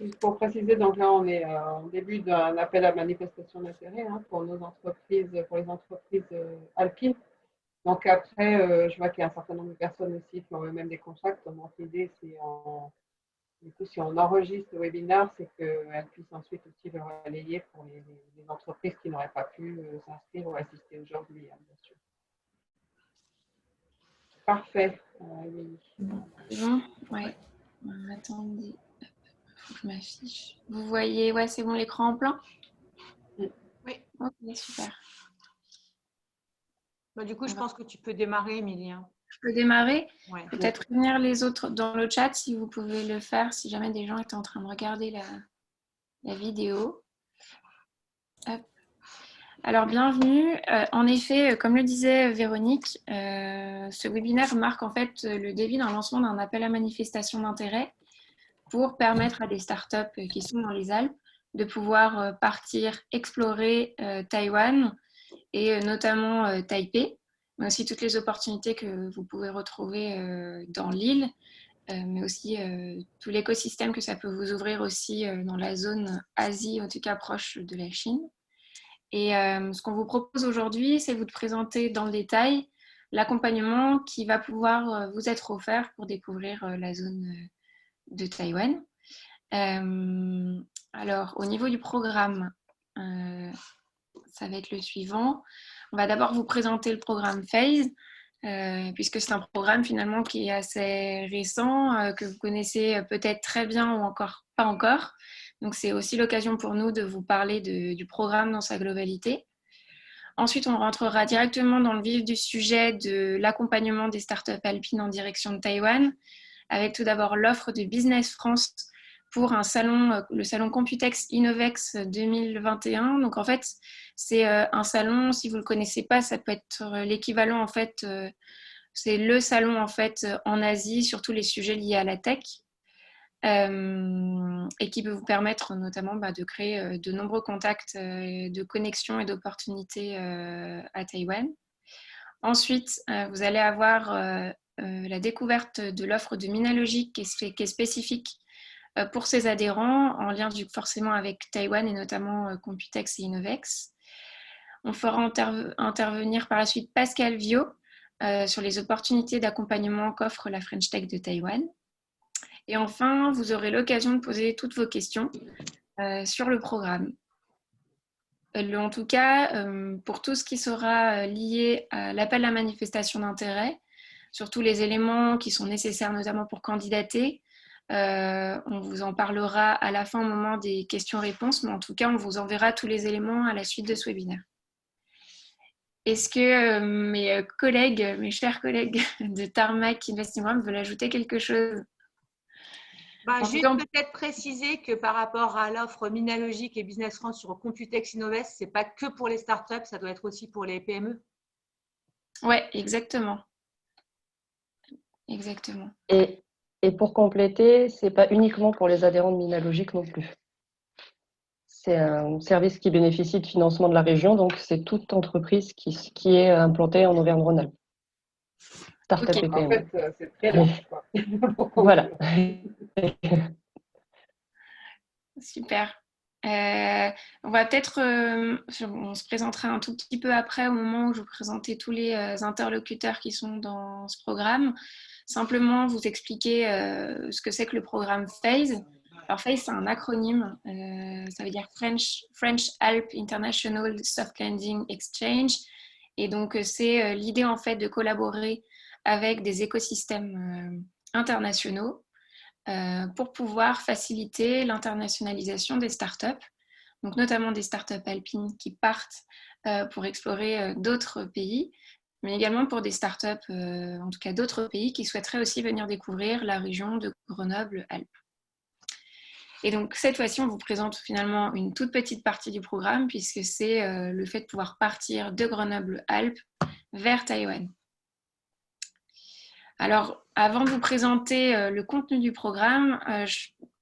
Juste pour préciser, donc là, on est en début d'un appel à manifestation d'intérêt pour nos entreprises, pour les entreprises alpines. Donc après, je vois qu'il y a un certain nombre de personnes aussi qui ont eux-mêmes des contacts. Donc l'idée, c'est du coup, si on enregistre le webinaire, c'est qu'elles puissent ensuite aussi le relayer pour les entreprises qui n'auraient pas pu s'inscrire ou assister aujourd'hui, bien sûr. Parfait, Émilie. Bon, ouais. Attendez, faut que je m'affiche. Vous voyez, ouais, c'est bon l'écran en plein? Oui. Ok, super. Bah, du coup, je pense que tu peux démarrer, Émilie. Je peux démarrer? Ouais. Peut-être venir les autres dans le chat si vous pouvez le faire, si jamais des gens étaient en train de regarder la vidéo. Hop. Alors, bienvenue. En effet, comme le disait Véronique, ce webinaire marque en fait le début d'un lancement d'un appel à manifestation d'intérêt pour permettre à des startups qui sont dans les Alpes de pouvoir partir explorer Taïwan et notamment Taipei, mais aussi toutes les opportunités que vous pouvez retrouver dans l'île, mais aussi tout l'écosystème que ça peut vous ouvrir aussi dans la zone Asie, en tout cas proche de la Chine. Et ce qu'on vous propose aujourd'hui, c'est vous de présenter dans le détail l'accompagnement qui va pouvoir vous être offert pour découvrir la zone de Taïwan. Alors, au niveau du programme, ça va être le suivant. On va d'abord vous présenter le programme Phase, puisque c'est un programme finalement qui est assez récent, que vous connaissez peut-être très bien ou encore pas encore. Donc, c'est aussi l'occasion pour nous de vous parler du programme dans sa globalité. Ensuite, on rentrera directement dans le vif du sujet de l'accompagnement des startups alpines en direction de Taïwan, avec tout d'abord l'offre de Business France pour un salon, le salon Computex Innovex 2021. Donc en fait, c'est un salon, si vous ne le connaissez pas, ça peut être l'équivalent en fait, c'est le salon en fait en Asie sur tous les sujets liés à la tech. Et qui peut vous permettre notamment de créer de nombreux contacts de connexions et d'opportunités à Taïwan. Ensuite, vous allez avoir la découverte de l'offre de Minalogic qui est spécifique pour ses adhérents, en lien forcément avec Taïwan et notamment Computex et Innovex. On fera intervenir par la suite Pascal Viau sur les opportunités d'accompagnement qu'offre la French Tech de Taïwan. Et enfin, vous aurez l'occasion de poser toutes vos questions sur le programme. En tout cas, pour tout ce qui sera lié à l'appel à manifestation d'intérêt, sur tous les éléments qui sont nécessaires notamment pour candidater, on vous en parlera à la fin au moment des questions-réponses, mais en tout cas, on vous enverra tous les éléments à la suite de ce webinaire. Est-ce que mes collègues, mes chers collègues de Tarmac Investing veulent ajouter quelque chose? Juste peut-être préciser que par rapport à l'offre Minalogic et Business France sur Computex Innovex, ce n'est pas que pour les startups, ça doit être aussi pour les PME. Oui, exactement. Exactement. Et pour compléter, ce n'est pas uniquement pour les adhérents de Minalogic non plus. C'est un service qui bénéficie de financement de la région, donc c'est toute entreprise qui est implantée en Auvergne-Rhône-Alpes. Start-up et PME. En fait, c'est très large, quoi. Voilà. Super. On va peut-être, on se présentera un tout petit peu après au moment où je vous présentais tous les interlocuteurs qui sont dans ce programme. Simplement vous expliquer ce que c'est que le programme Phase. Alors Phase, c'est un acronyme, ça veut dire French Alps International Soft Landing Exchange. Et donc c'est l'idée en fait de collaborer avec des écosystèmes internationaux pour pouvoir faciliter l'internationalisation des startups, donc notamment des startups alpines qui partent pour explorer d'autres pays, mais également pour des startups, en tout cas d'autres pays, qui souhaiteraient aussi venir découvrir la région de Grenoble-Alpes. Et donc cette fois-ci, on vous présente finalement une toute petite partie du programme, puisque c'est le fait de pouvoir partir de Grenoble-Alpes vers Taïwan. Alors, avant de vous présenter le contenu du programme,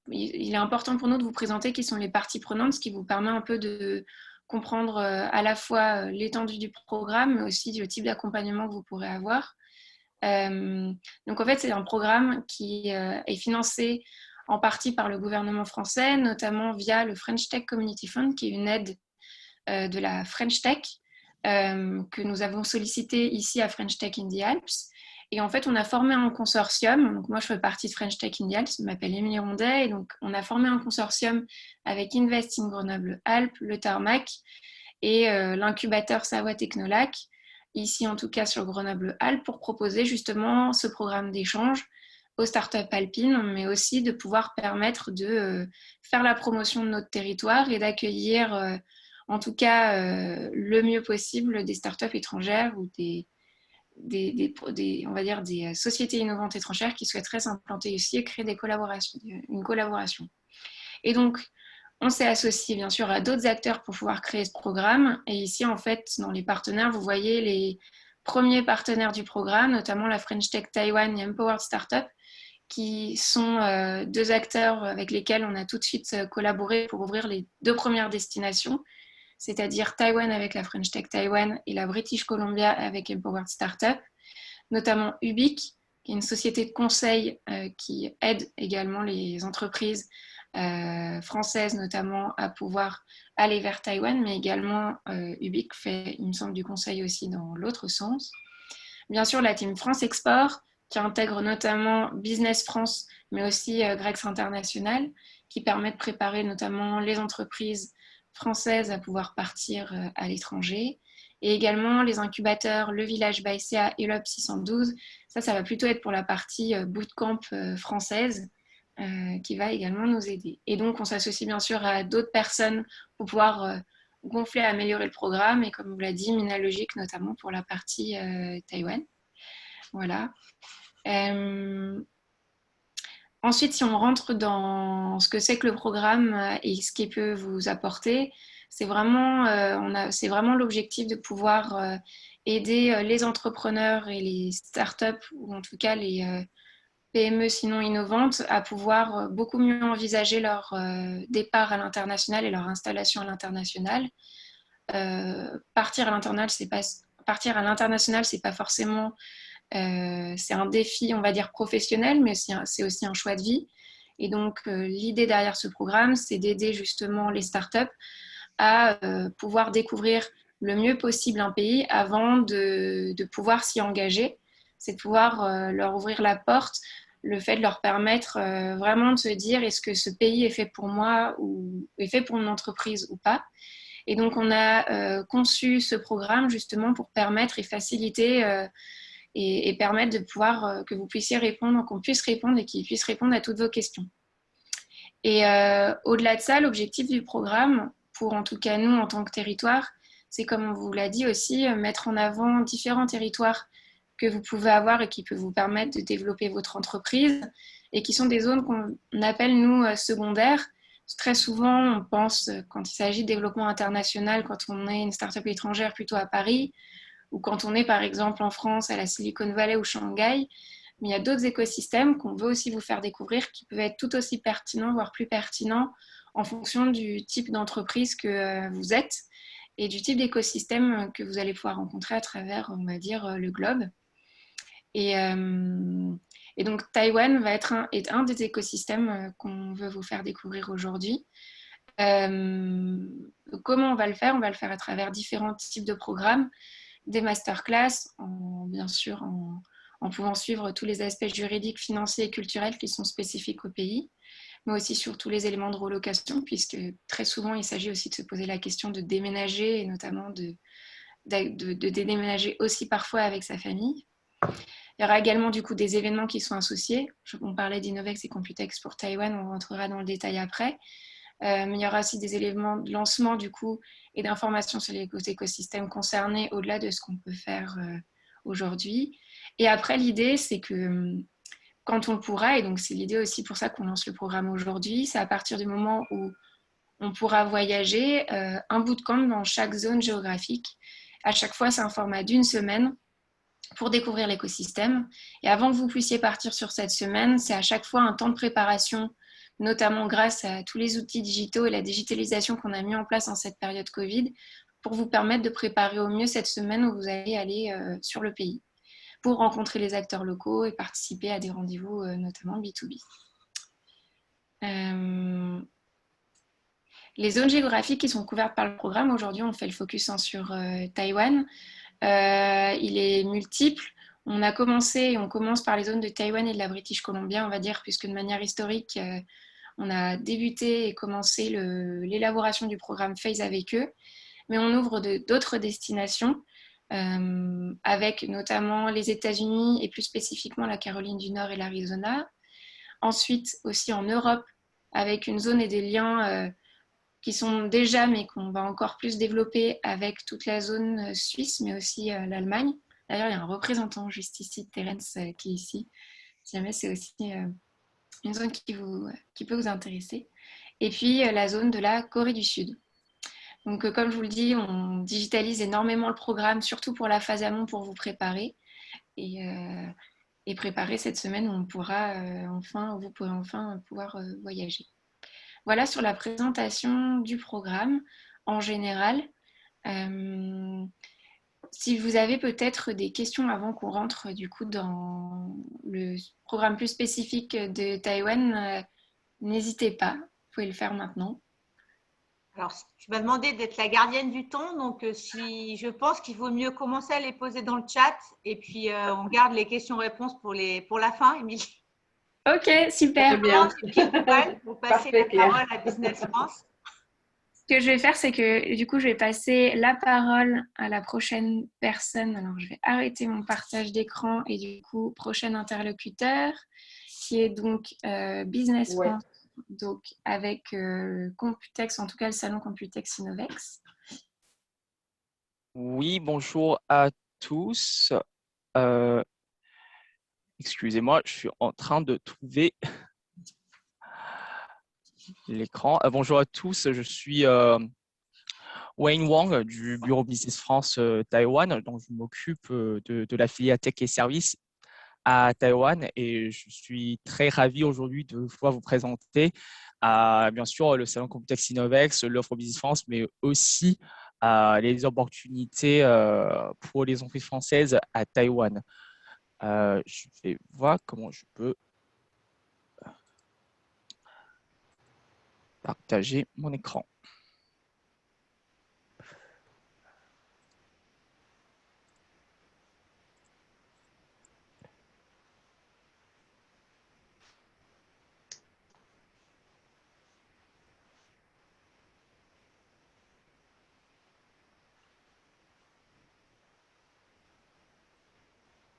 il est important pour nous de vous présenter qui sont les parties prenantes, ce qui vous permet un peu de comprendre à la fois l'étendue du programme, mais aussi le type d'accompagnement que vous pourrez avoir. Donc, en fait, c'est un programme qui est financé en partie par le gouvernement français, notamment via le French Tech Community Fund, qui est une aide de la French Tech que nous avons sollicité ici à French Tech in the Alps. Et en fait, on a formé un consortium. Donc, moi, je fais partie de French Tech in the Alps. Je m'appelle Émilie Rondet. Et donc, on a formé un consortium avec Invest in Grenoble-Alpes, le Tarmac et l'incubateur Savoie Technolac, ici en tout cas sur Grenoble-Alpes, pour proposer justement ce programme d'échange aux startups alpines, mais aussi de pouvoir permettre de faire la promotion de notre territoire et d'accueillir en tout cas le mieux possible des startups étrangères ou on va dire des sociétés innovantes étrangères qui souhaiteraient s'implanter ici et créer une collaboration. Et donc, on s'est associé bien sûr à d'autres acteurs pour pouvoir créer ce programme. Et ici, en fait, dans les partenaires, vous voyez les premiers partenaires du programme, notamment la French Tech Taiwan et Empowered Startup, qui sont deux acteurs avec lesquels on a tout de suite collaboré pour ouvrir les 2 premières destinations, c'est-à-dire Taïwan avec la French Tech Taiwan et la British Columbia avec Empowered Startup, notamment Ubic, qui est une société de conseil qui aide également les entreprises françaises notamment à pouvoir aller vers Taïwan, mais également Ubic fait, il me semble, du conseil aussi dans l'autre sens. Bien sûr, la team France Export, qui intègre notamment Business France, mais aussi Grex International, qui permet de préparer notamment les entreprises françaises à pouvoir partir à l'étranger. Et également les incubateurs Le Village Baïséa et l'Hub 612. Ça va plutôt être pour la partie bootcamp française qui va également nous aider. Et donc, on s'associe bien sûr à d'autres personnes pour pouvoir gonfler, améliorer le programme. Et comme vous l'a dit, Minalogic notamment pour la partie Taïwan. Voilà. Ensuite, si on rentre dans ce que c'est que le programme et ce qu'il peut vous apporter, c'est vraiment l'objectif de pouvoir aider les entrepreneurs et les startups, ou en tout cas les PME sinon innovantes, à pouvoir beaucoup mieux envisager leur départ à l'international et leur installation à l'international. Partir à l'international, c'est pas forcément c'est un défi, on va dire, professionnel, mais c'est aussi un choix de vie. Et donc, l'idée derrière ce programme, c'est d'aider justement les startups à pouvoir découvrir le mieux possible un pays avant de pouvoir s'y engager. C'est de pouvoir leur ouvrir la porte, le fait de leur permettre vraiment de se dire est-ce que ce pays est fait pour moi ou est fait pour une entreprise ou pas. Et donc, on a conçu ce programme justement pour permettre et faciliter et permettre de pouvoir que vous puissiez répondre, qu'on puisse répondre et qu'ils puissent répondre à toutes vos questions. Et au-delà de ça, l'objectif du programme, pour en tout cas nous en tant que territoire, c'est comme on vous l'a dit aussi, mettre en avant différents territoires que vous pouvez avoir et qui peuvent vous permettre de développer votre entreprise et qui sont des zones qu'on appelle nous secondaires. Très souvent, on pense, quand il s'agit de développement international, quand on est une start-up étrangère plutôt à Paris, ou quand on est par exemple en France, à la Silicon Valley ou Shanghai, mais il y a d'autres écosystèmes qu'on veut aussi vous faire découvrir qui peuvent être tout aussi pertinents, voire plus pertinents, en fonction du type d'entreprise que vous êtes et du type d'écosystème que vous allez pouvoir rencontrer à travers, on va dire, le globe. Et donc, Taïwan est un des écosystèmes qu'on veut vous faire découvrir aujourd'hui. Comment on va le faire? On va le faire à travers différents types de programmes, des masterclass, bien sûr en pouvant suivre tous les aspects juridiques, financiers et culturels qui sont spécifiques au pays, mais aussi sur tous les éléments de relocation, puisque très souvent, il s'agit aussi de se poser la question de déménager, et notamment de déménager aussi parfois avec sa famille. Il y aura également du coup des événements qui sont associés. On parlait d'Innovex et Computex pour Taïwan, on rentrera dans le détail après. Mais il y aura aussi des éléments de lancement du coup et d'informations sur les écosystèmes concernés au-delà de ce qu'on peut faire aujourd'hui. Et après, l'idée, c'est que quand on le pourra, et donc c'est l'idée aussi pour ça qu'on lance le programme aujourd'hui, c'est à partir du moment où on pourra voyager un bootcamp dans chaque zone géographique. À chaque fois, c'est un format d'1 semaine pour découvrir l'écosystème. Et avant que vous puissiez partir sur cette semaine, c'est à chaque fois un temps de préparation, notamment grâce à tous les outils digitaux et la digitalisation qu'on a mis en place en cette période Covid, pour vous permettre de préparer au mieux cette semaine où vous allez aller sur le pays, pour rencontrer les acteurs locaux et participer à des rendez-vous, notamment B2B. Les zones géographiques qui sont couvertes par le programme, aujourd'hui, on fait le focus sur Taïwan. Il est multiple. On commence par les zones de Taïwan et de la British Columbia, on va dire, puisque de manière historique, on a débuté et commencé l'élaboration du programme Phase avec eux. Mais on ouvre d'autres destinations, avec notamment les États-Unis et plus spécifiquement la Caroline du Nord et l'Arizona. Ensuite, aussi en Europe, avec une zone et des liens qui sont déjà, mais qu'on va encore plus développer avec toute la zone suisse, mais aussi l'Allemagne. D'ailleurs, il y a un représentant juste ici, Terence, qui est ici. Si jamais c'est aussi une zone qui peut vous intéresser. Et puis, la zone de la Corée du Sud. Donc, comme je vous le dis, on digitalise énormément le programme, surtout pour la phase amont, pour vous préparer. Et préparer cette semaine où vous pourrez enfin pouvoir voyager. Voilà sur la présentation du programme en général. Si vous avez peut-être des questions avant qu'on rentre du coup dans le programme plus spécifique de Taïwan, n'hésitez pas, vous pouvez le faire maintenant. Alors, tu m'as demandé d'être la gardienne du temps, donc si je pense qu'il vaut mieux commencer à les poser dans le chat et puis on garde les questions-réponses pour la fin, Émilie. Ok, super. Bien. Pour passer la parole à Business France. Ce que je vais faire, c'est que du coup, je vais passer la parole à la prochaine personne. Alors, je vais arrêter mon partage d'écran et du coup, prochain interlocuteur, qui est donc Business France, donc avec Computex, en tout cas le salon Computex Innovex. Oui, bonjour à tous. Excusez-moi, je suis en train de trouver l'écran. Bonjour à tous, je suis Wayne Wang du bureau Business France Taïwan. Donc, je m'occupe de la filiale Tech et Services à Taïwan et je suis très ravi aujourd'hui de pouvoir vous présenter bien sûr le salon Computex Innovex, l'offre Business France, mais aussi les opportunités pour les entreprises françaises à Taïwan. Je vais voir comment je peux partager mon écran.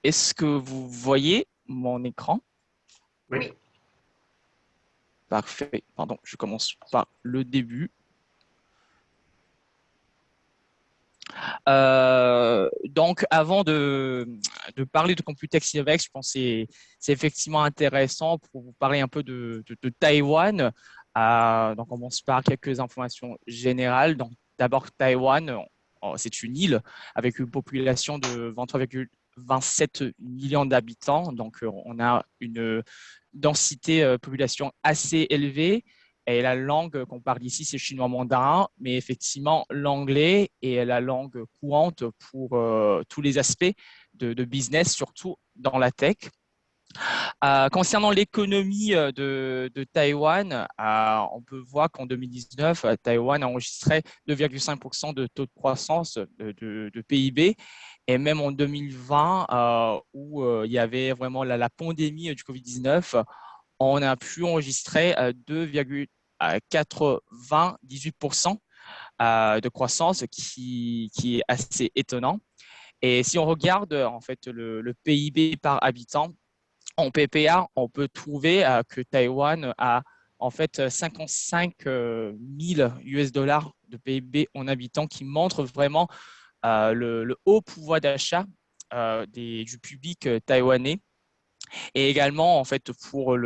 Est-ce que vous voyez mon écran? Oui. Parfait. Pardon, je commence par le début. Donc, avant de parler de Computex Innovex, je pense que c'est effectivement intéressant pour vous parler un peu de Taïwan. Donc, on commence par quelques informations générales. Donc, d'abord, Taïwan, c'est une île avec une population de 23,27 millions d'habitants. Donc, on a une densité population assez élevée. Et la langue qu'on parle ici, c'est chinois mandarin, mais effectivement, l'anglais est la langue courante pour tous les aspects de business, surtout dans la tech. Concernant l'économie de Taïwan, on peut voir qu'en 2019, Taïwan a enregistré 2,5% de taux de croissance de PIB. Et même en 2020, où il y avait vraiment la pandémie du Covid-19, on a pu enregistrer 2,98% de croissance, qui est assez étonnant. Et si on regarde en fait le PIB par habitant, en PPA, on peut trouver que Taïwan a en fait 55 000 $ de PIB en habitant, qui montre vraiment le haut pouvoir d'achat du public taïwanais. Et également, en fait, pour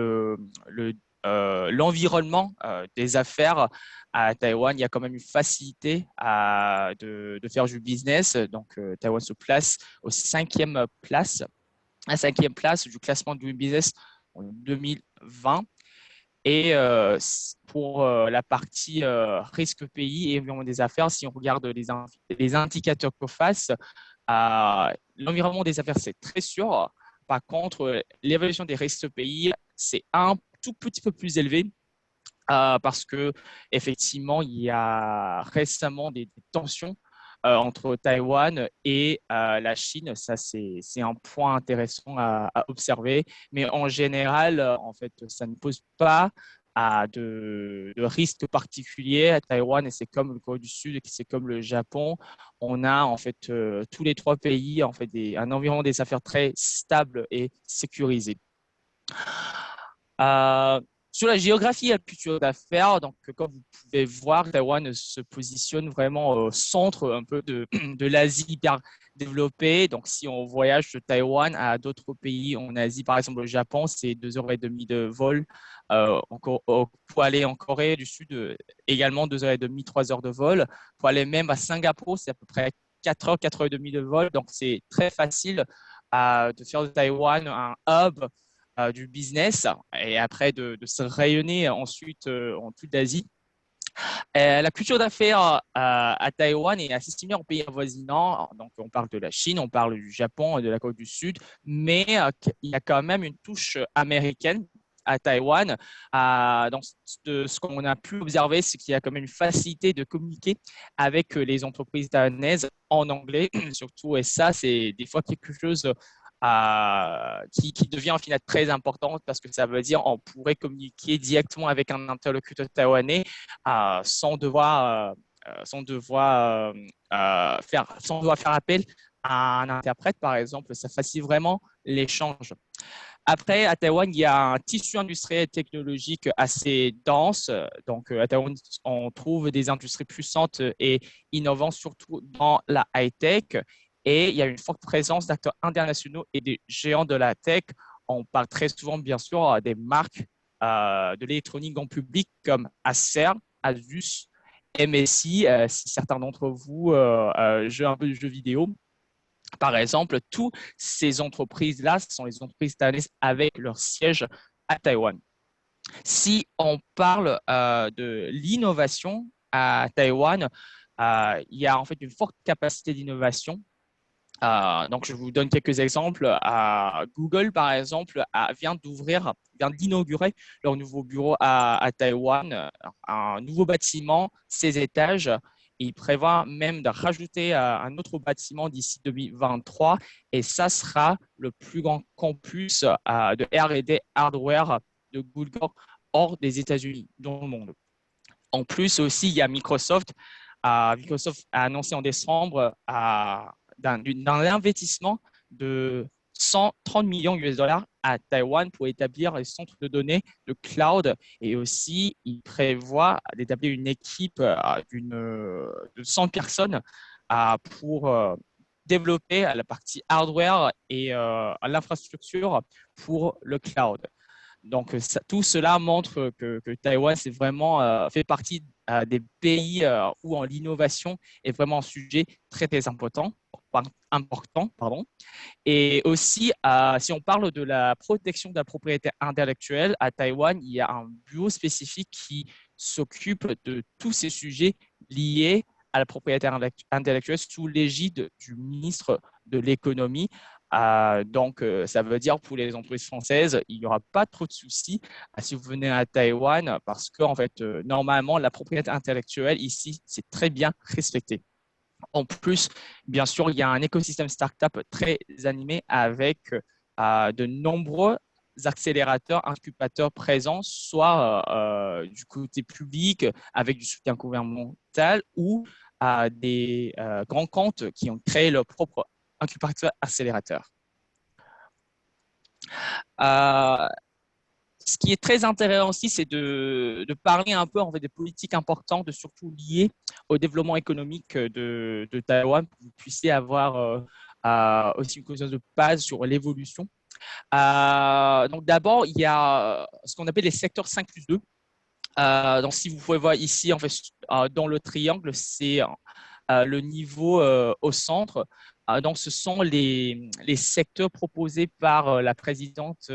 l'environnement des affaires à Taïwan, il y a quand même une facilité de faire du business. Donc, Taïwan se place à cinquième place du classement du business en 2020. Et pour la partie risque pays et environnement des affaires, si on regarde les indicateurs COFAS, l'environnement des affaires, c'est très sûr. Par contre, l'évaluation des risques pays, c'est un tout petit peu plus élevé. parce que effectivement, il y a récemment des tensions entre Taïwan et la Chine. Ça, c'est un point intéressant à observer. Mais en général, en fait, ça ne pose pas de risque particulier à Taïwan, et c'est comme le Corée du Sud et c'est comme le Japon. On a en fait tous les trois pays en fait un environnement des affaires très stable et sécurisé. Euh, Sur la géographie et la culture d'affaires, donc comme vous pouvez voir, Taïwan se positionne vraiment au centre un peu de l'Asie hyper développée. Donc si on voyage de Taïwan à d'autres pays en Asie, par exemple le Japon, c'est 2h30 de vol. Pour aller en Corée du Sud, également 2h30, 3 heures de vol. Pour aller même à Singapour, c'est à peu près 4h, 4h30 de vol. Donc c'est très facile de faire de Taïwan un hub du business et après de se rayonner ensuite en toute l'Asie. La culture d'affaires à Taïwan est assez similaire aux pays avoisinants. Donc, on parle de la Chine, on parle du Japon et de la Corée du Sud, mais il y a quand même une touche américaine à Taïwan. Donc, ce qu'on a pu observer, c'est qu'il y a quand même une facilité de communiquer avec les entreprises taïwanaises en anglais, surtout, et ça, c'est des fois quelque chose qui devient en final très importante parce que ça veut dire on pourrait communiquer directement avec un interlocuteur taïwanais sans devoir faire appel à un interprète, par exemple. Ça facilite vraiment l'échange. Après, à Taïwan, il y a un tissu industriel et technologique assez dense. Donc, à Taïwan, on trouve des industries puissantes et innovantes, surtout dans la high-tech. Et il y a une forte présence d'acteurs internationaux et des géants de la tech. On parle très souvent, bien sûr, des marques de l'électronique grand public comme Acer, Asus, MSI, si certains d'entre vous jouent un peu de jeux vidéo. Par exemple, toutes ces entreprises-là sont les entreprises taïwanaises avec leur siège à Taïwan. Si on parle de l'innovation à Taïwan, il y a en fait une forte capacité d'innovation. Donc, je vous donne quelques exemples. Google, par exemple, vient d'inaugurer leur nouveau bureau à Taïwan, un nouveau bâtiment, 16 étages. Ils prévoient même de rajouter un autre bâtiment d'ici 2023, et ça sera le plus grand campus de R&D hardware de Google hors des États-Unis, dans le monde. En plus aussi, il y a Microsoft. Microsoft a annoncé en décembre d'un investissement de 130 millions US$ à Taïwan pour établir les centres de données de cloud, et aussi il prévoit d'établir une équipe de 100 personnes pour développer la partie hardware et l'infrastructure pour le cloud. Donc, tout cela montre que Taïwan fait partie des pays où l'innovation est vraiment un sujet très, très important. Pardon. Et aussi, si on parle de la protection de la propriété intellectuelle, à Taïwan, il y a un bureau spécifique qui s'occupe de tous ces sujets liés à la propriété intellectuelle sous l'égide du ministre de l'économie. Donc, ça veut dire pour les entreprises françaises, il n'y aura pas trop de soucis si vous venez à Taïwan parce que, en fait, normalement, la propriété intellectuelle ici, c'est très bien respecté. En plus, bien sûr, il y a un écosystème startup très animé avec de nombreux accélérateurs, incubateurs présents, soit du côté public avec du soutien gouvernemental, ou des grands comptes qui ont créé leur propre incubateur accélérateur. Ce qui est très intéressant aussi, c'est de parler un peu en fait, des politiques importantes, surtout liées au développement économique de Taïwan, pour que vous puissiez avoir aussi une connaissance de base sur l'évolution. Donc d'abord, il y a ce qu'on appelle les secteurs 5+2. Donc si vous pouvez voir ici, en fait, dans le triangle, c'est le niveau au centre. Donc, ce sont les secteurs proposés par la présidente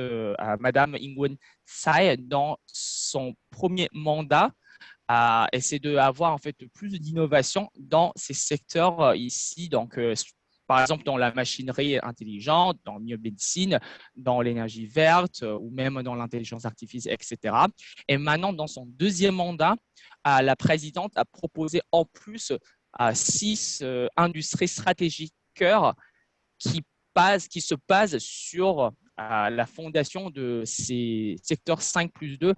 Madame Ing-wen Tsai dans son premier mandat. Et c'est d'avoir en fait plus d'innovation dans ces secteurs ici. Donc, par exemple dans la machinerie intelligente, dans la biomédecine, dans l'énergie verte ou même dans l'intelligence artificielle, etc. Et maintenant, dans son deuxième mandat, la présidente a proposé en plus 6 industries stratégiques cœur qui se basent sur la fondation de ces secteurs 5+2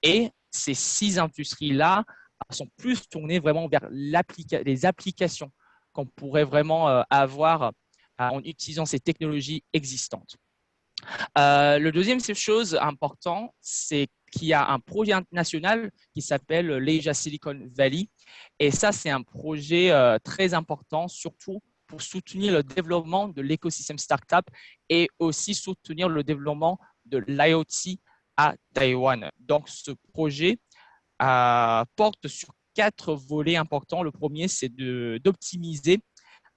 et ces 6 industries-là sont plus tournées vraiment vers les applications qu'on pourrait vraiment avoir en utilisant ces technologies existantes. Le deuxième chose importante, c'est qu'il y a un projet national qui s'appelle l'Asia Silicon Valley. Et ça, c'est un projet très important, surtout pour soutenir le développement de l'écosystème startup et aussi soutenir le développement de l'IoT à Taïwan. Donc, ce projet porte sur 4 volets importants. Le premier, c'est d'optimiser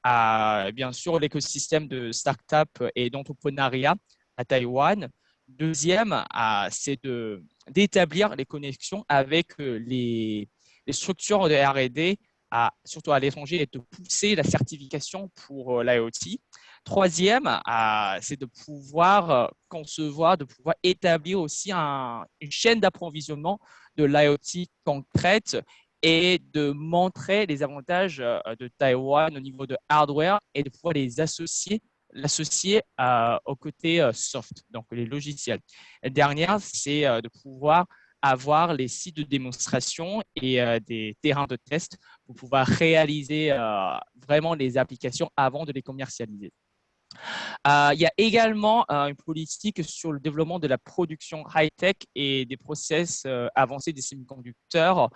bien sûr l'écosystème de start-up et d'entrepreneuriat à Taïwan. Deuxième, c'est d'établir les connexions avec les structures de R&D, surtout à l'étranger, et de pousser la certification pour l'IoT. Troisième, c'est de pouvoir concevoir, de pouvoir établir aussi une chaîne d'approvisionnement de l'IoT concrète et de montrer les avantages de Taïwan au niveau de hardware et de pouvoir l'associer au côté soft, donc les logiciels. La dernière, c'est de pouvoir avoir les sites de démonstration et des terrains de test pour pouvoir réaliser vraiment les applications avant de les commercialiser. Il y a également une politique sur le développement de la production high-tech et des process avancés des semi-conducteurs.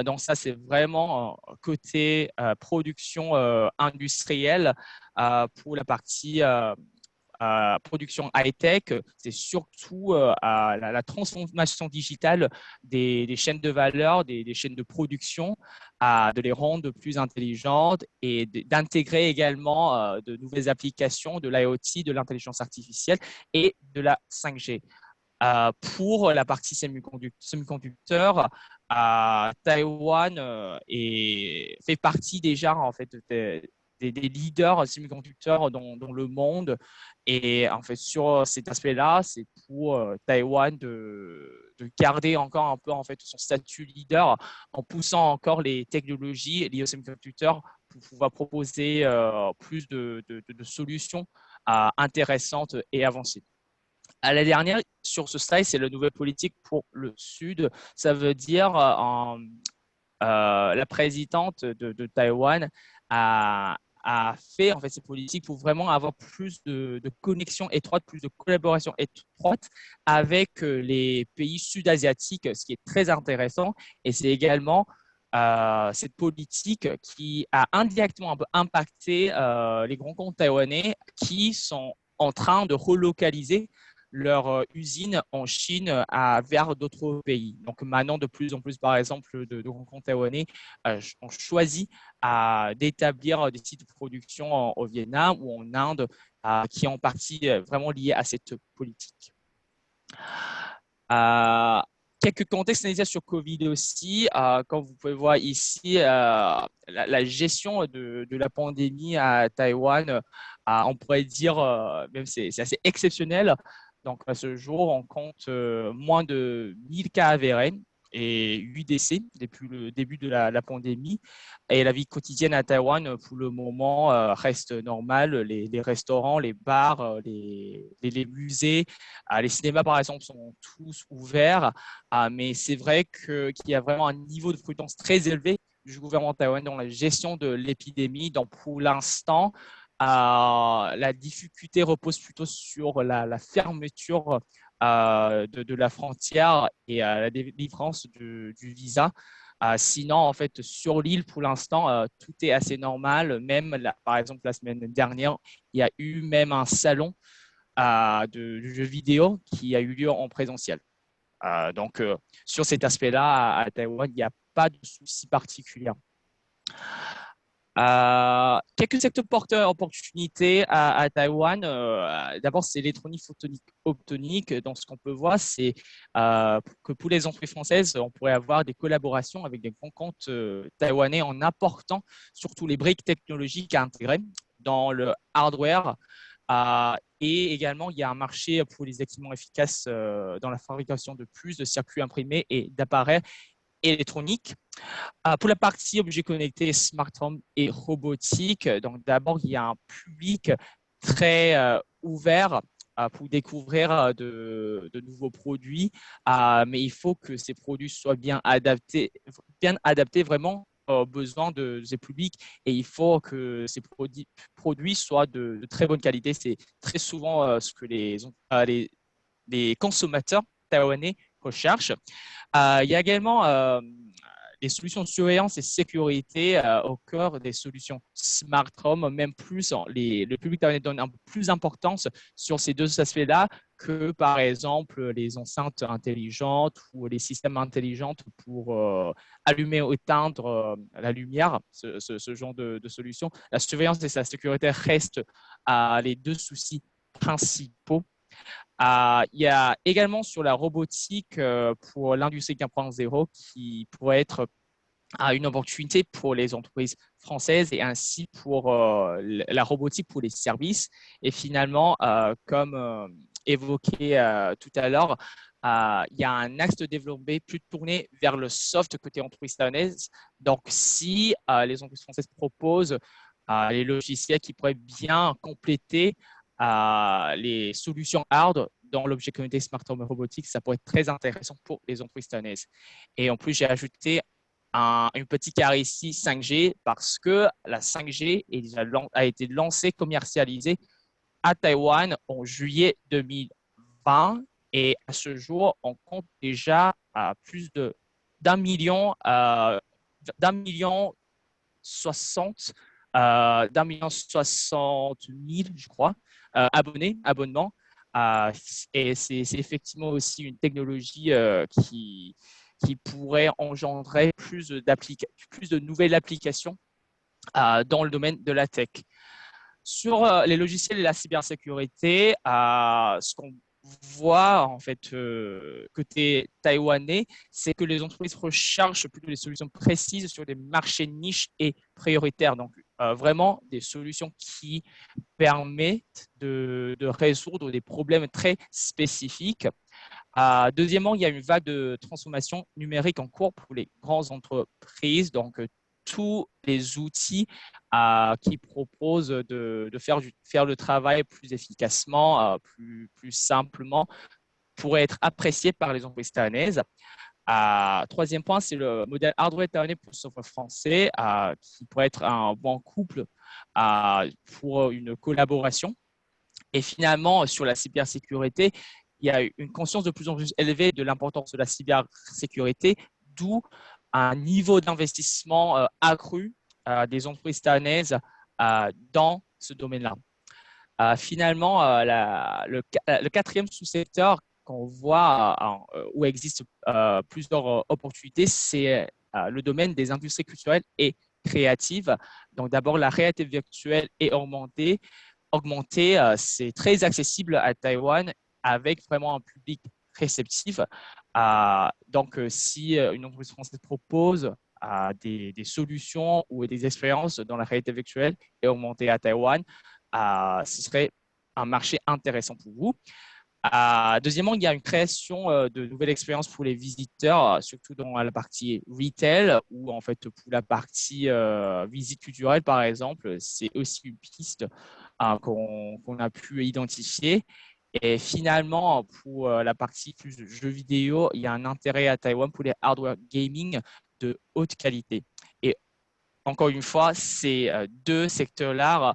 Donc ça, c'est vraiment côté production industrielle pour la partie production high-tech. C'est surtout la transformation digitale des chaînes de valeur, des chaînes de production, de les rendre plus intelligentes et d'intégrer également de nouvelles applications de l'IoT, de l'intelligence artificielle et de la 5G. Pour la partie semi-conducteurs, Taïwan fait partie déjà en fait des leaders semi-conducteurs dans le monde. Et en fait, sur cet aspect-là, c'est pour Taïwan de garder encore un peu en fait son statut leader en poussant encore les technologies liées aux semi-conducteurs pour pouvoir proposer plus de solutions intéressantes et avancées. À la dernière, sur ce slide, c'est la nouvelle politique pour le Sud. Ça veut dire la présidente de Taïwan a fait en fait ces politiques pour vraiment avoir plus de connexions étroites, plus de collaboration étroite avec les pays sud-asiatiques, ce qui est très intéressant. Et c'est également cette politique qui a indirectement un peu impacté les grands comptes taïwanais qui sont en train de relocaliser leur usine en Chine vers d'autres pays. Donc maintenant, de plus en plus, par exemple, de grands comptes taïwanais ont choisi d'établir des sites de production au Vietnam ou en Inde qui est en partie vraiment liés à cette politique. Quelques contextes nécessaires sur Covid aussi. Comme vous pouvez voir ici, la gestion de la pandémie à Taïwan, on pourrait dire, même c'est assez exceptionnel. Donc, à ce jour, on compte moins de 1000 cas avérés et 8 décès depuis le début de la pandémie. Et la vie quotidienne à Taïwan, pour le moment, reste normale. Les restaurants, les bars, les musées, les cinémas, par exemple, sont tous ouverts. Mais c'est vrai qu'il y a vraiment un niveau de prudence très élevé du gouvernement taïwanais dans la gestion de l'épidémie. Donc, pour l'instant, la difficulté repose plutôt sur la fermeture de la frontière et la délivrance du visa. Sinon, en fait, sur l'île, pour l'instant, tout est assez normal. Même, par exemple, la semaine dernière, il y a eu même un salon de jeux vidéo qui a eu lieu en présentiel. Donc, sur cet aspect-là, à Taïwan, il n'y a pas de souci particulier. Quelques secteurs porteurs d'opportunités à Taïwan. D'abord, c'est l'électronique photonique optonique. Donc, ce qu'on peut voir, c'est que pour les entreprises françaises, on pourrait avoir des collaborations avec des grands comptes taïwanais en apportant surtout les briques technologiques à intégrer. dans le hardware. Et également, il y a un marché pour les équipements efficaces dans la fabrication de plus de circuits imprimés et d'appareils électroniques. Pour la partie objets connectés, smart home et robotique, donc d'abord, il y a un public très ouvert pour découvrir de nouveaux produits, mais il faut que ces produits soient bien adaptés vraiment aux besoins de ces publics et il faut que ces produits soient de très bonne qualité. C'est très souvent ce que les consommateurs taïwanais recherchent. Il y a également des solutions de surveillance et sécurité au cœur des solutions smart home, même plus, le public taïwanais donne un peu plus d'importance sur ces deux aspects-là que par exemple les enceintes intelligentes ou les systèmes intelligents pour allumer ou éteindre la lumière, ce genre de solution. La surveillance et la sécurité restent les deux soucis principaux. Il y a également sur la robotique pour l'industrie 4.0 qui pourrait être une opportunité pour les entreprises françaises et ainsi pour la robotique pour les services. Et finalement, comme évoqué tout à l'heure, il y a un axe de développement plus tourné vers le soft côté entreprise taïwanaise. Donc, si les entreprises françaises proposent les logiciels qui pourraient bien compléter les solutions hard dans l'objet connecté Smart Home Robotics, ça pourrait être très intéressant pour les entreprises taïwanaises. Et en plus, j'ai ajouté une petite carré ici 5G parce que la 5G a été lancée, commercialisée à Taïwan en juillet 2020 et à ce jour, on compte déjà plus d'un million, d'un million 60 mille, je crois, abonnements. Et c'est effectivement aussi une technologie qui pourrait engendrer plus de nouvelles applications dans le domaine de la tech. Sur les logiciels et la cybersécurité, ce qu'on voit en fait côté taïwanais, c'est que les entreprises recherchent plutôt des solutions précises sur des marchés niches et prioritaires. Donc vraiment des solutions qui permettent de résoudre des problèmes très spécifiques. Deuxièmement, il y a une vague de transformation numérique en cours pour les grandes entreprises. Donc, tous les outils qui proposent de faire le travail plus efficacement, plus simplement, pourraient être appréciés par les entreprises taïwanaises. Troisième point, c'est le modèle hardware taïwanais pour le software français qui pourrait être un bon couple pour une collaboration. Et finalement, sur la cybersécurité, il y a une conscience de plus en plus élevée de l'importance de la cybersécurité, d'où un niveau d'investissement accru des entreprises taïwanaises dans ce domaine-là. Finalement, le quatrième sous-secteur qu'on voit où existent plusieurs opportunités, c'est le domaine des industries culturelles et créatives. Donc d'abord, la réalité virtuelle et augmentée, c'est très accessible à Taïwan avec vraiment un public réceptif. Donc, si une entreprise française propose des solutions ou des expériences dans la réalité virtuelle et augmentée à Taïwan, ce serait un marché intéressant pour vous. Deuxièmement, il y a une création de nouvelles expériences pour les visiteurs, surtout dans la partie retail ou en fait pour la partie visite culturelle, par exemple. C'est aussi une piste qu'on a pu identifier. Et finalement, pour la partie plus jeux vidéo, il y a un intérêt à Taïwan pour les hardware gaming de haute qualité. Et encore une fois, ces deux secteurs-là,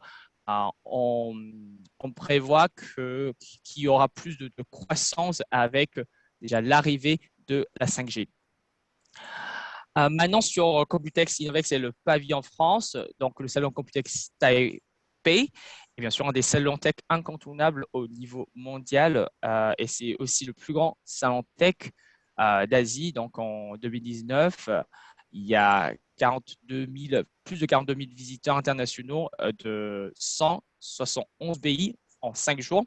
on prévoit qu'il y aura plus de croissance avec déjà l'arrivée de la 5G. Maintenant, sur Computex Innovex, c'est le pavillon France, donc le salon Computex Taipei, et bien sûr un des salons tech incontournables au niveau mondial, et c'est aussi le plus grand salon tech d'Asie. Donc en 2019, il y a plus de 42 000 visiteurs internationaux de 171 pays en 5 jours.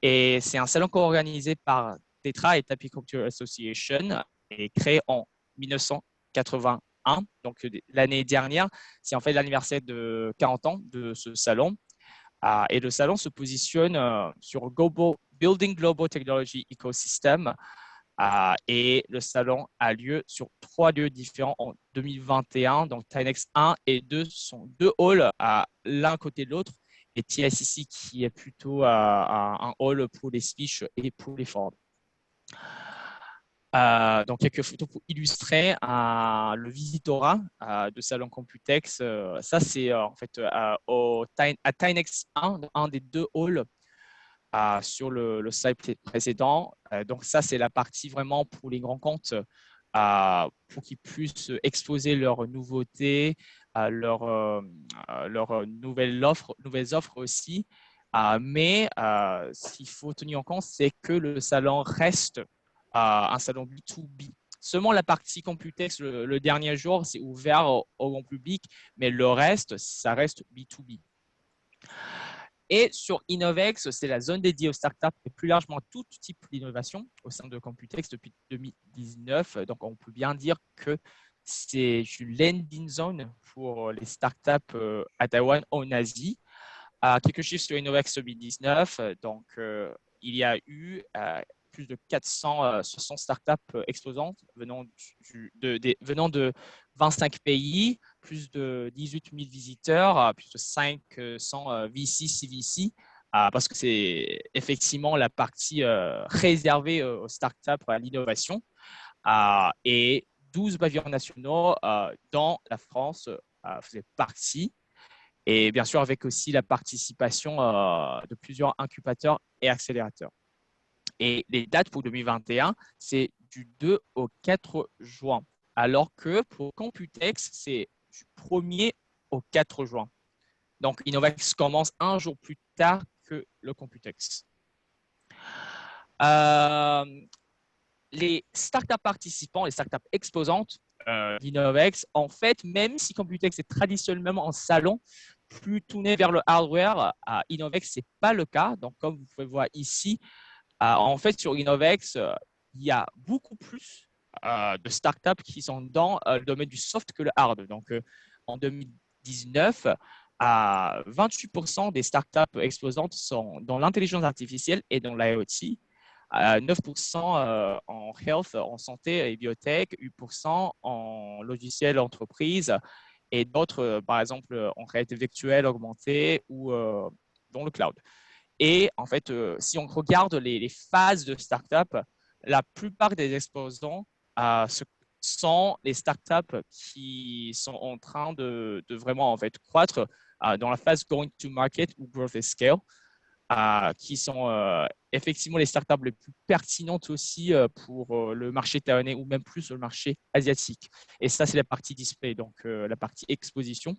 Et c'est un salon co-organisé par Tetra et Taipei Computer Association et créé en 1999. 1. Donc, l'année dernière, c'est en fait l'anniversaire de 40 ans de ce salon. Et le salon se positionne sur Building Global Technology Ecosystem. Et le salon a lieu sur 3 lieux différents en 2021. Donc, Tinex 1 et 2 sont 2 halls l'un côté de l'autre. Et TICC qui est plutôt un hall pour les speeches et pour les forums. Donc, quelques photos pour illustrer le visitorat de Salon Computex. Ça, c'est en fait à Tinex 1, un des 2 halls sur le slide précédent. Donc, ça, c'est la partie vraiment pour les grands comptes pour qu'ils puissent exposer leurs nouveautés, leurs nouvelles offres aussi. Mais ce qu'il faut tenir en compte, c'est que le salon reste un salon B2B. Seulement la partie Computex, le dernier jour, c'est ouvert au grand public, mais le reste, ça reste B2B. Et sur Innovex, c'est la zone dédiée aux startups et plus largement tout type d'innovation au sein de Computex depuis 2019. Donc, on peut bien dire que c'est une landing zone pour les startups à Taïwan, en Asie. Quelques chiffres sur Innovex 2019. Donc, il y a eu plus de 460 startups explosantes venant de 25 pays, plus de 18 000 visiteurs, plus de 500 VC, CVC, parce que c'est effectivement la partie réservée aux startups, à l'innovation, et 12 pavillons nationaux dont la France faisait partie. Et bien sûr, avec aussi la participation de plusieurs incubateurs et accélérateurs. Et les dates pour 2021, c'est du 2 au 4 juin. Alors que pour Computex, c'est du 1er au 4 juin. Donc, Innovex commence un jour plus tard que le Computex. Les startups participants, les startups exposantes d'Innovex, en fait, même si Computex est traditionnellement en salon, plus tourné vers le hardware, Innovex, ce n'est pas le cas. Donc, comme vous pouvez voir ici, en fait, sur Innovex, il y a beaucoup plus de startups qui sont dans le domaine du soft que le hard. Donc, en 2019, 28% des startups explosantes sont dans l'intelligence artificielle et dans l'IoT. 9% en health, en santé et biotech, 8% en logiciel entreprise et d'autres, par exemple, en réalité virtuelle augmentée ou dans le cloud. Et en fait, si on regarde les phases de startup, la plupart des exposants sont les startups qui sont en train de vraiment en fait croître dans la phase going to market ou growth at scale, qui sont effectivement les startups les plus pertinentes aussi pour le marché taïwanais ou même plus le marché asiatique. Et ça, c'est la partie display, donc la partie exposition.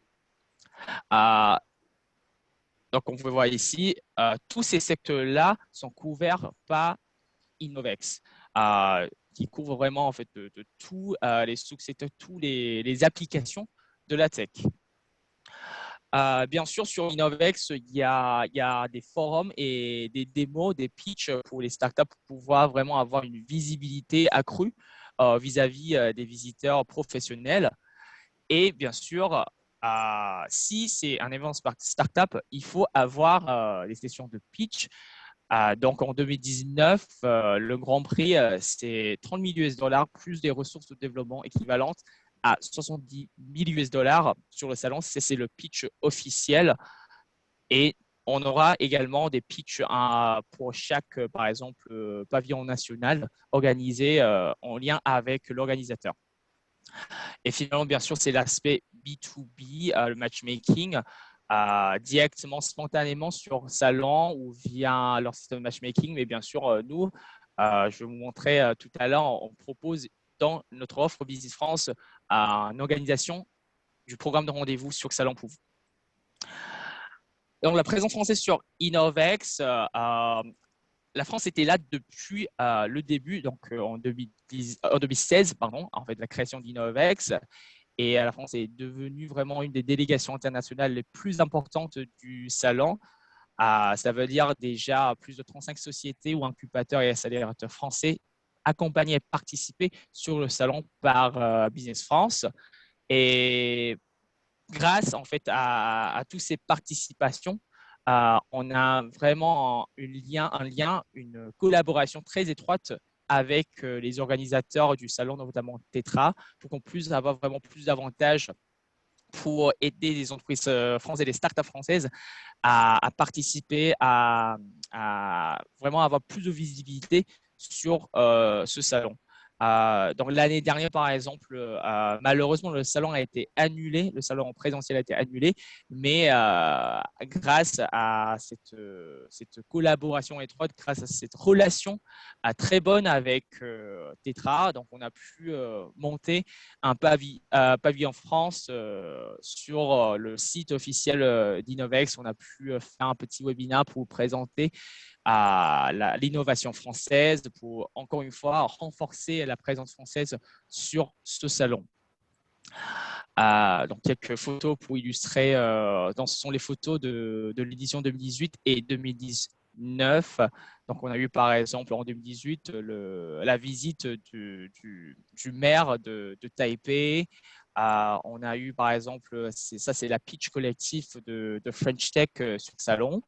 Donc, on peut voir ici, tous ces secteurs-là sont couverts par Innovex, qui couvre vraiment en fait de tous les sous-secteurs, toutes les applications de la tech. Bien sûr, sur Innovex, il y a des forums et des démos, des pitchs pour les startups pour pouvoir vraiment avoir une visibilité accrue vis-à-vis des visiteurs professionnels. Et bien sûr, si c'est un événement startup, il faut avoir des sessions de pitch. Donc, en 2019, le Grand Prix, c'est 30 000 $ plus des ressources de développement équivalentes à 70 000 $ sur le salon. C'est le pitch officiel. Et on aura également des pitchs pour chaque, par exemple, pavillon national organisé en lien avec l'organisateur. Et finalement, bien sûr, c'est l'aspect B2B, le matchmaking, directement, spontanément sur Salon ou via leur système de matchmaking. Mais bien sûr, nous, je vais vous montrer tout à l'heure, on propose dans notre offre Business France une organisation du programme de rendez-vous sur Salon pour vous. Donc, la présence française sur Innovex, la France était là depuis le début, donc en 2016, pardon, en fait, la création d'Innovex. Et la France est devenue vraiment une des délégations internationales les plus importantes du salon. Ça veut dire déjà plus de 35 sociétés ou incubateurs et accélérateurs français accompagnés et participés sur le salon par Business France. Et grâce en fait à toutes ces participations, on a vraiment un lien, une collaboration très étroite avec les organisateurs du salon, notamment Tetra, pour qu'on puisse avoir vraiment plus d'avantages pour aider les entreprises françaises, les startups françaises à participer, à vraiment avoir plus de visibilité sur ce salon. Donc l'année dernière, par exemple, malheureusement, le salon a été annulé, le salon en présentiel a été annulé, mais grâce à cette collaboration étroite, grâce à cette relation très bonne avec Tetra, donc on a pu monter un pavillon France sur le site officiel d'Innovex. On a pu faire un petit webinaire pour vous présenter à l'innovation française, pour encore une fois renforcer la présence française sur ce salon. Donc quelques photos pour illustrer, ce sont les photos de l'édition 2018 et 2019. Donc on a eu par exemple en 2018 la visite du maire de Taipei. On a eu par exemple, c'est la pitch collectif de French Tech sur le salon.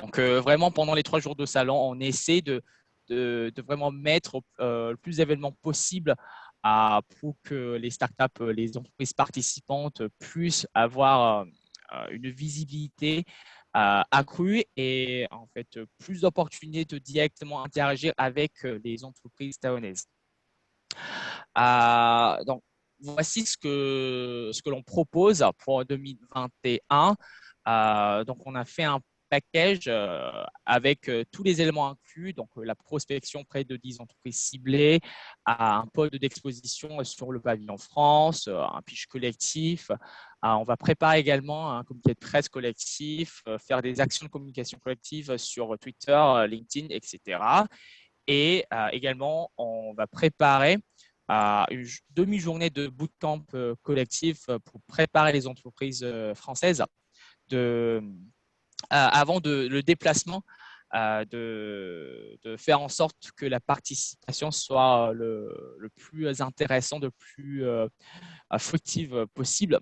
Donc, vraiment, pendant les 3 jours de salon, on essaie de vraiment mettre le plus d'événements possible pour que les startups, les entreprises participantes puissent avoir une visibilité accrue et en fait plus d'opportunités de directement interagir avec les entreprises taïwanaises. Donc, voici ce que l'on propose pour 2021. Donc, on a fait un package avec tous les éléments inclus, donc la prospection près de 10 entreprises ciblées, un pôle d'exposition sur le pavillon France, un pitch collectif. On va préparer également un communiqué de presse collectif, faire des actions de communication collective sur Twitter, LinkedIn, etc. Et également, on va préparer une demi-journée de bootcamp collectif pour préparer les entreprises françaises avant le déplacement, de faire en sorte que la participation soit le plus intéressant, le plus fructive possible.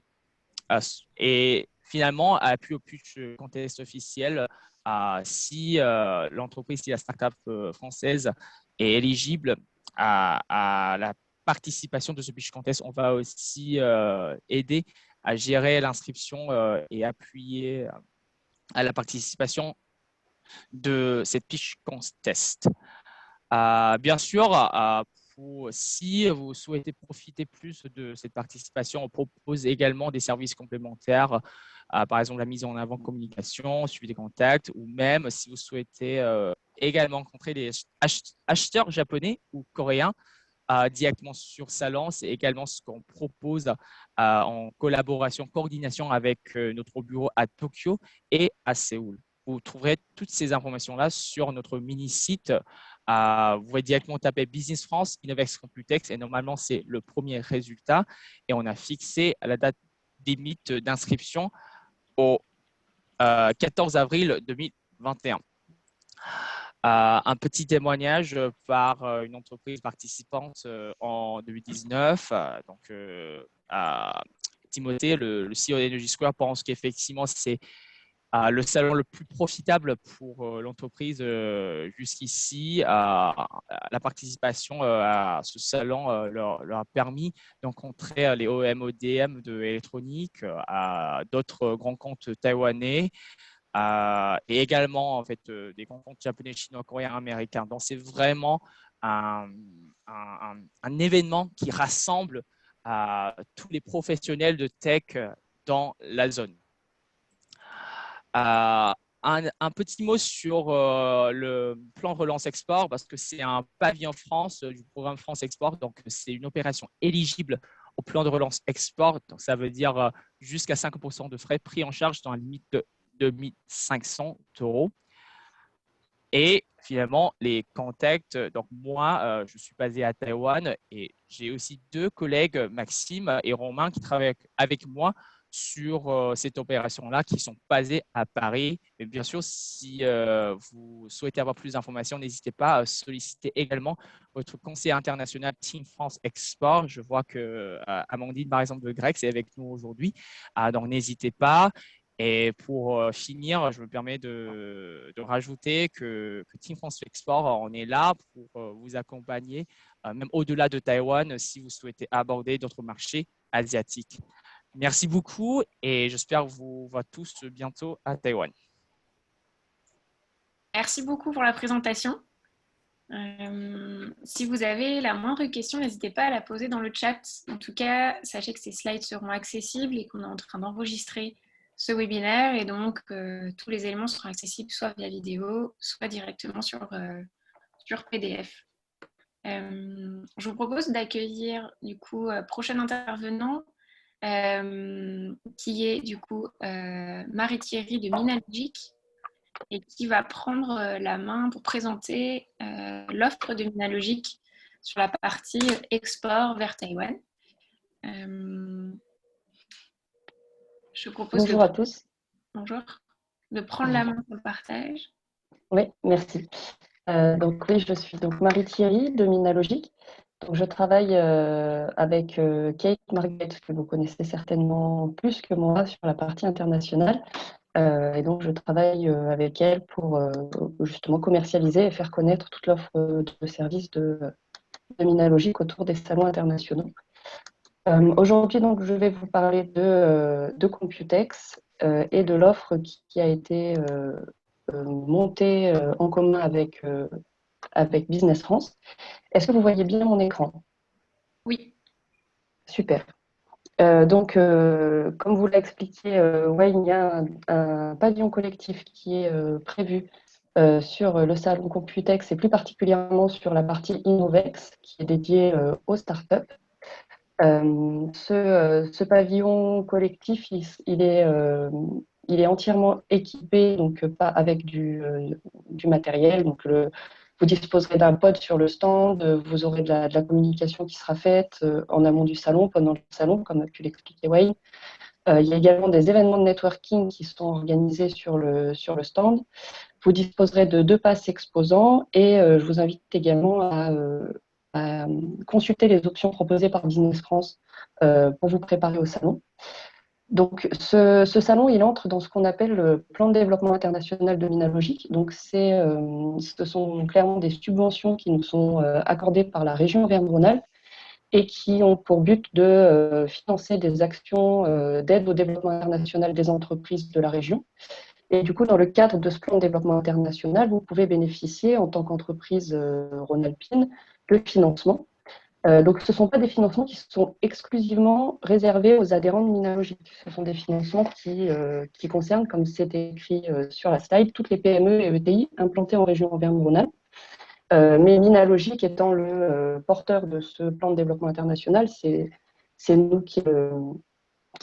Et finalement, à appui au pitch contest officiel, si l'entreprise, si la startup française est éligible à la participation de ce pitch contest, on va aussi aider à gérer l'inscription et appuyer à la participation de cette pitch contest. Bien sûr, si vous souhaitez profiter plus de cette participation, on propose également des services complémentaires, par exemple la mise en avant communication, suivi des contacts, ou même si vous souhaitez également rencontrer des acheteurs japonais ou coréens directement sur Salon. C'est également ce qu'on propose en collaboration, coordination avec notre bureau à Tokyo et à Séoul. Vous trouverez toutes ces informations-là sur notre mini-site. Vous pouvez directement taper Business France, Innovex Computex, et normalement, c'est le premier résultat. Et on a fixé la date limite d'inscription au 14 avril 2021. Un petit témoignage par une entreprise participante en 2019. Donc, Timothée, le CEO d'Energy Square, pense qu'effectivement, c'est le salon le plus profitable pour l'entreprise jusqu'ici. La participation à ce salon leur a permis de rencontrer les OEM, ODM de l'électronique, d'autres grands comptes taïwanais, et également en fait, des grands comptes japonais, chinois, coréens, américains. Donc, c'est vraiment un événement qui rassemble tous les professionnels de tech dans la zone. Un petit mot sur le plan relance export, parce que c'est un pavillon France du programme France Export. Donc, c'est une opération éligible au plan de relance export. Donc, ça veut dire jusqu'à 5% de frais pris en charge dans la limite de 2 500 €. Et finalement, les contacts. Donc, moi, je suis basé à Taïwan et j'ai aussi 2 collègues, Maxime et Romain, qui travaillent avec moi sur cette opération-là qui sont basées à Paris. Mais bien sûr, si vous souhaitez avoir plus d'informations, n'hésitez pas à solliciter également votre conseiller international Team France Export. Je vois que Amandine, par exemple, de Grec, c'est avec nous aujourd'hui. Donc, n'hésitez pas. Et pour finir, je me permets de rajouter que Team France Export, on est là pour vous accompagner, même au-delà de Taïwan, si vous souhaitez aborder d'autres marchés asiatiques. Merci beaucoup et j'espère vous voir tous bientôt à Taïwan. Merci beaucoup pour la présentation. Si vous avez la moindre question, n'hésitez pas à la poser dans le chat. En tout cas, sachez que ces slides seront accessibles et qu'on est en train d'enregistrer ce webinaire et donc tous les éléments seront accessibles soit via vidéo, soit directement sur PDF. Je vous propose d'accueillir du coup prochain intervenant qui est du coup Marie-Thierry de Minalogic et qui va prendre la main pour présenter l'offre de Minalogic sur la partie export vers Taïwan. Je propose Bonjour à tous. Bonjour. De prendre la main pour le partage. Oui, merci. Donc oui, je suis donc Marie-Thierry de Minalogic. Donc je travaille avec Kate Margaret, que vous connaissez certainement plus que moi sur la partie internationale. Et donc je travaille avec elle pour justement commercialiser et faire connaître toute l'offre de services de Minalogic autour des salons internationaux. Aujourd'hui, donc, je vais vous parler de Computex et de l'offre qui a été montée en commun avec Business France. Est-ce que vous voyez bien mon écran? Oui. Super. Donc, comme vous l'expliquiez, il y a un pavillon collectif qui est prévu sur le salon Computex et plus particulièrement sur la partie Innovex qui est dédiée aux startups. Ce pavillon collectif, il est entièrement équipé, donc pas avec du matériel. Donc vous disposerez d'un pod sur le stand, vous aurez de la communication qui sera faite en amont du salon, pendant le salon, comme a pu l'expliquer Wayne. Il y a également des événements de networking qui sont organisés sur le stand. Vous disposerez de 2 passes exposants et je vous invite également à consulter les options proposées par Business France pour vous préparer au salon. Donc, ce salon, il entre dans ce qu'on appelle le plan de développement international de Minalogic. Donc, ce sont clairement des subventions qui nous sont accordées par la région Auvergne-Rhône-Alpes et qui ont pour but de financer des actions d'aide au développement international des entreprises de la région. Et du coup, dans le cadre de ce plan de développement international, vous pouvez bénéficier en tant qu'entreprise rhône-alpine de financement. Donc, ce ne sont pas des financements qui sont exclusivement réservés aux adhérents de Minalogic. Ce sont des financements qui concernent, comme c'est écrit sur la slide, toutes les PME et ETI implantées en région Auvergne-Rhône-Alpes. Mais Minalogic étant le porteur de ce plan de développement international, c'est nous qui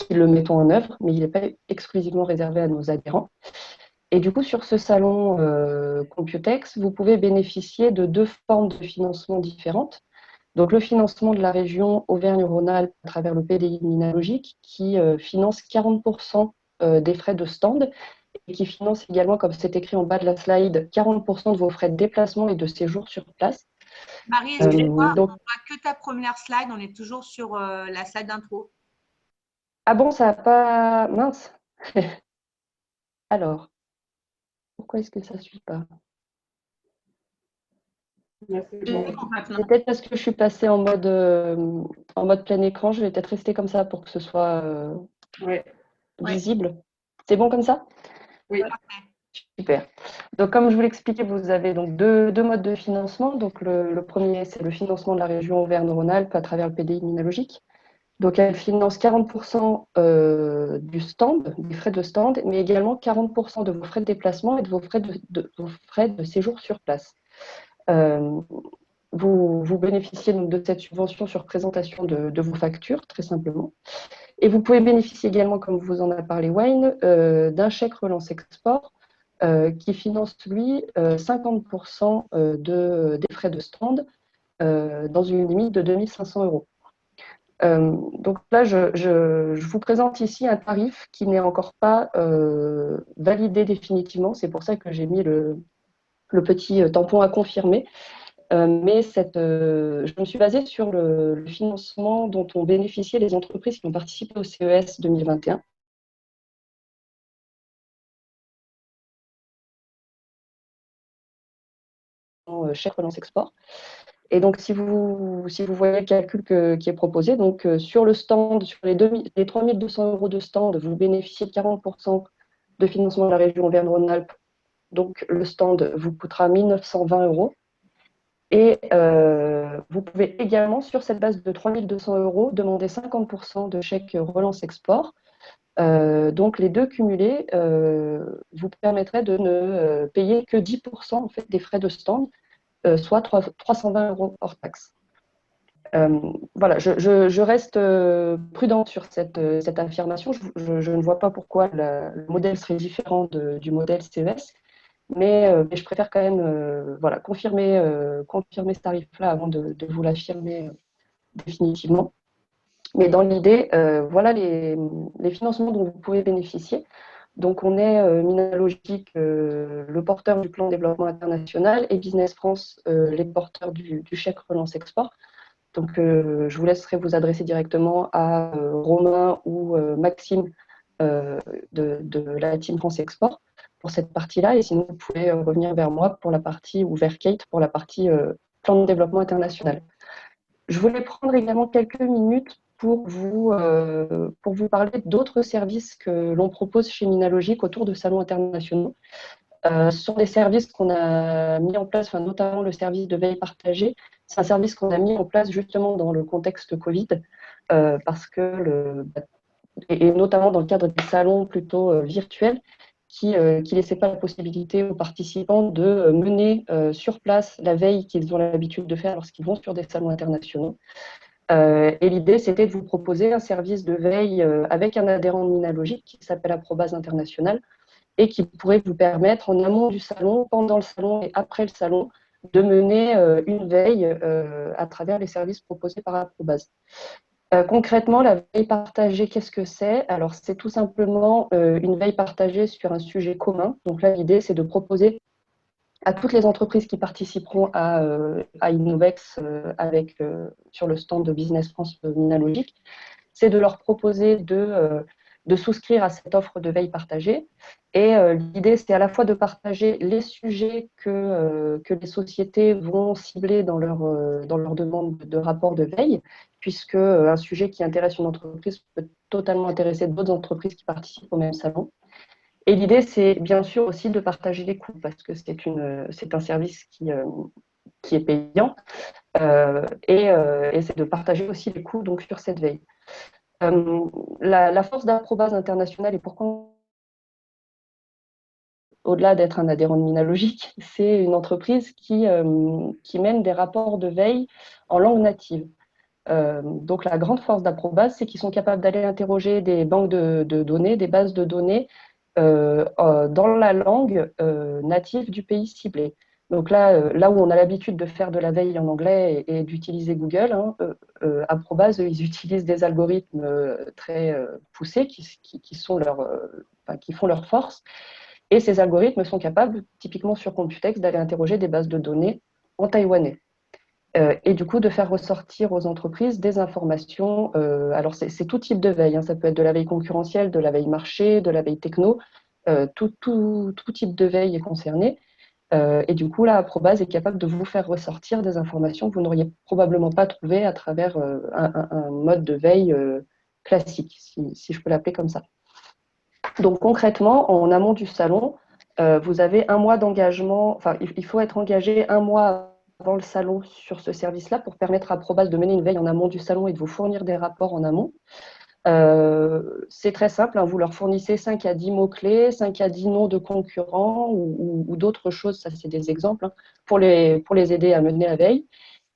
le mettons en œuvre, mais il n'est pas exclusivement réservé à nos adhérents. Et du coup, sur ce salon Computex, vous pouvez bénéficier de 2 formes de financement différentes. Donc, le financement de la région Auvergne-Rhône-Alpes à travers le PDI de Minalogic qui finance 40% des frais de stand et qui finance également, comme c'est écrit en bas de la slide, 40% de vos frais de déplacement et de séjour sur place. Marie, excuse-moi, on ne voit que ta première slide, on est toujours sur la slide d'intro. Ah bon, ça n'a pas… Mince. Alors, pourquoi est-ce que ça ne suit pas? C'est C'est peut-être parce que je suis passée en mode plein écran. Je vais peut-être rester comme ça pour que ce soit visible. C'est bon comme ça? Oui. Super. Donc, comme je vous l'expliquais, vous avez donc deux modes de financement. Donc, le premier, c'est le financement de la région Auvergne-Rhône-Alpes à travers le PDI Minalogic. Donc, elle finance 40% du stand, des frais de stand, mais également 40% de vos frais de déplacement et de vos frais de séjour sur place. Vous bénéficiez donc de cette subvention sur présentation de vos factures, très simplement. Et vous pouvez bénéficier également, comme vous en a parlé Wayne, d'un chèque relance export qui finance, lui, 50% des frais de stand dans une limite de 2 500 €. Donc là, je vous présente ici un tarif qui n'est encore pas validé définitivement. C'est pour ça que j'ai mis le petit tampon à confirmer. Mais je me suis basée sur le financement dont ont bénéficié les entreprises qui ont participé au CES 2021. Chèque relance export. Et donc, si vous voyez le calcul qui est proposé, donc sur le stand, sur les 3 200 € de stand, vous bénéficiez de 40% de financement de la région Auvergne-Rhône-Alpes. Donc, le stand vous coûtera 1 920 €. Et vous pouvez également, sur cette base de 3 200 €, demander 50% de chèque relance export. Donc, les deux cumulés vous permettraient de ne payer que 10% en fait, des frais de stand, soit 320 € hors taxe. Voilà, je reste prudente sur cette affirmation. Je ne vois pas pourquoi le modèle serait différent du modèle CES, mais je préfère quand même voilà, confirmer ce tarif-là avant de vous l'affirmer définitivement. Mais dans l'idée, voilà les financements dont vous pouvez bénéficier. Donc, on est Minalogic, le porteur du plan de développement international, et Business France, les porteurs du chèque relance export. Donc, je vous laisserai vous adresser directement à Romain ou Maxime de la Team France Export pour cette partie-là. Et sinon, vous pouvez revenir vers moi pour la partie, ou vers Kate pour la partie plan de développement international. Je voulais prendre également quelques minutes pour vous parler d'autres services que l'on propose chez Minalogic autour de salons internationaux. Ce sont des services qu'on a mis en place, notamment le service de veille partagée. C'est un service qu'on a mis en place justement dans le contexte Covid, parce que et notamment dans le cadre des salons plutôt virtuels, qui ne laissaient pas la possibilité aux participants de mener sur place la veille qu'ils ont l'habitude de faire lorsqu'ils vont sur des salons internationaux. Et l'idée, c'était de vous proposer un service de veille avec un adhérent de Minalogic qui s'appelle Aprobase International, et qui pourrait vous permettre, en amont du salon, pendant le salon et après le salon, de mener une veille à travers les services proposés par Aprobase. Concrètement, la veille partagée, qu'est-ce que c'est? Alors, c'est tout simplement une veille partagée sur un sujet commun. Donc là, l'idée, c'est de proposer à toutes les entreprises qui participeront à Innovex sur le stand de Business France Minalogic, c'est de leur proposer de souscrire à cette offre de veille partagée. Et l'idée, c'est à la fois de partager les sujets que les sociétés vont cibler dans leur demande de rapport de veille, puisque un sujet qui intéresse une entreprise peut totalement intéresser d'autres entreprises qui participent au même salon. Et l'idée, c'est bien sûr aussi de partager les coûts, parce que c'est un service qui est payant, et c'est de partager aussi les coûts donc, sur cette veille. La force d'Aprobase International, et pourquoi, au-delà d'être un adhérent de Minalogic, c'est une entreprise qui mène des rapports de veille en langue native. Donc la grande force d'Aprobase, c'est qu'ils sont capables d'aller interroger des banques de données, des bases de données dans la langue native du pays ciblé. Donc là où on a l'habitude de faire de la veille en anglais et d'utiliser Google, Aprobase, ils utilisent des algorithmes très poussés qui font leur force. Et ces algorithmes sont capables, typiquement sur Computex, d'aller interroger des bases de données en taïwanais. Et du coup, de faire ressortir aux entreprises des informations. Alors, c'est tout type de veille. Ça peut être de la veille concurrentielle, de la veille marché, de la veille techno. Tout type de veille est concerné. Et du coup, là, Aprobase est capable de vous faire ressortir des informations que vous n'auriez probablement pas trouvées à travers un mode de veille classique, si je peux l'appeler comme ça. Donc concrètement, en amont du salon, vous avez un mois d'engagement, il faut être engagé un mois avant le salon sur ce service-là pour permettre à Aprobase de mener une veille en amont du salon et de vous fournir des rapports en amont. C'est très simple, vous leur fournissez 5 à 10 mots-clés, 5 à 10 noms de concurrents ou d'autres choses, ça c'est des exemples, pour les aider à mener la veille.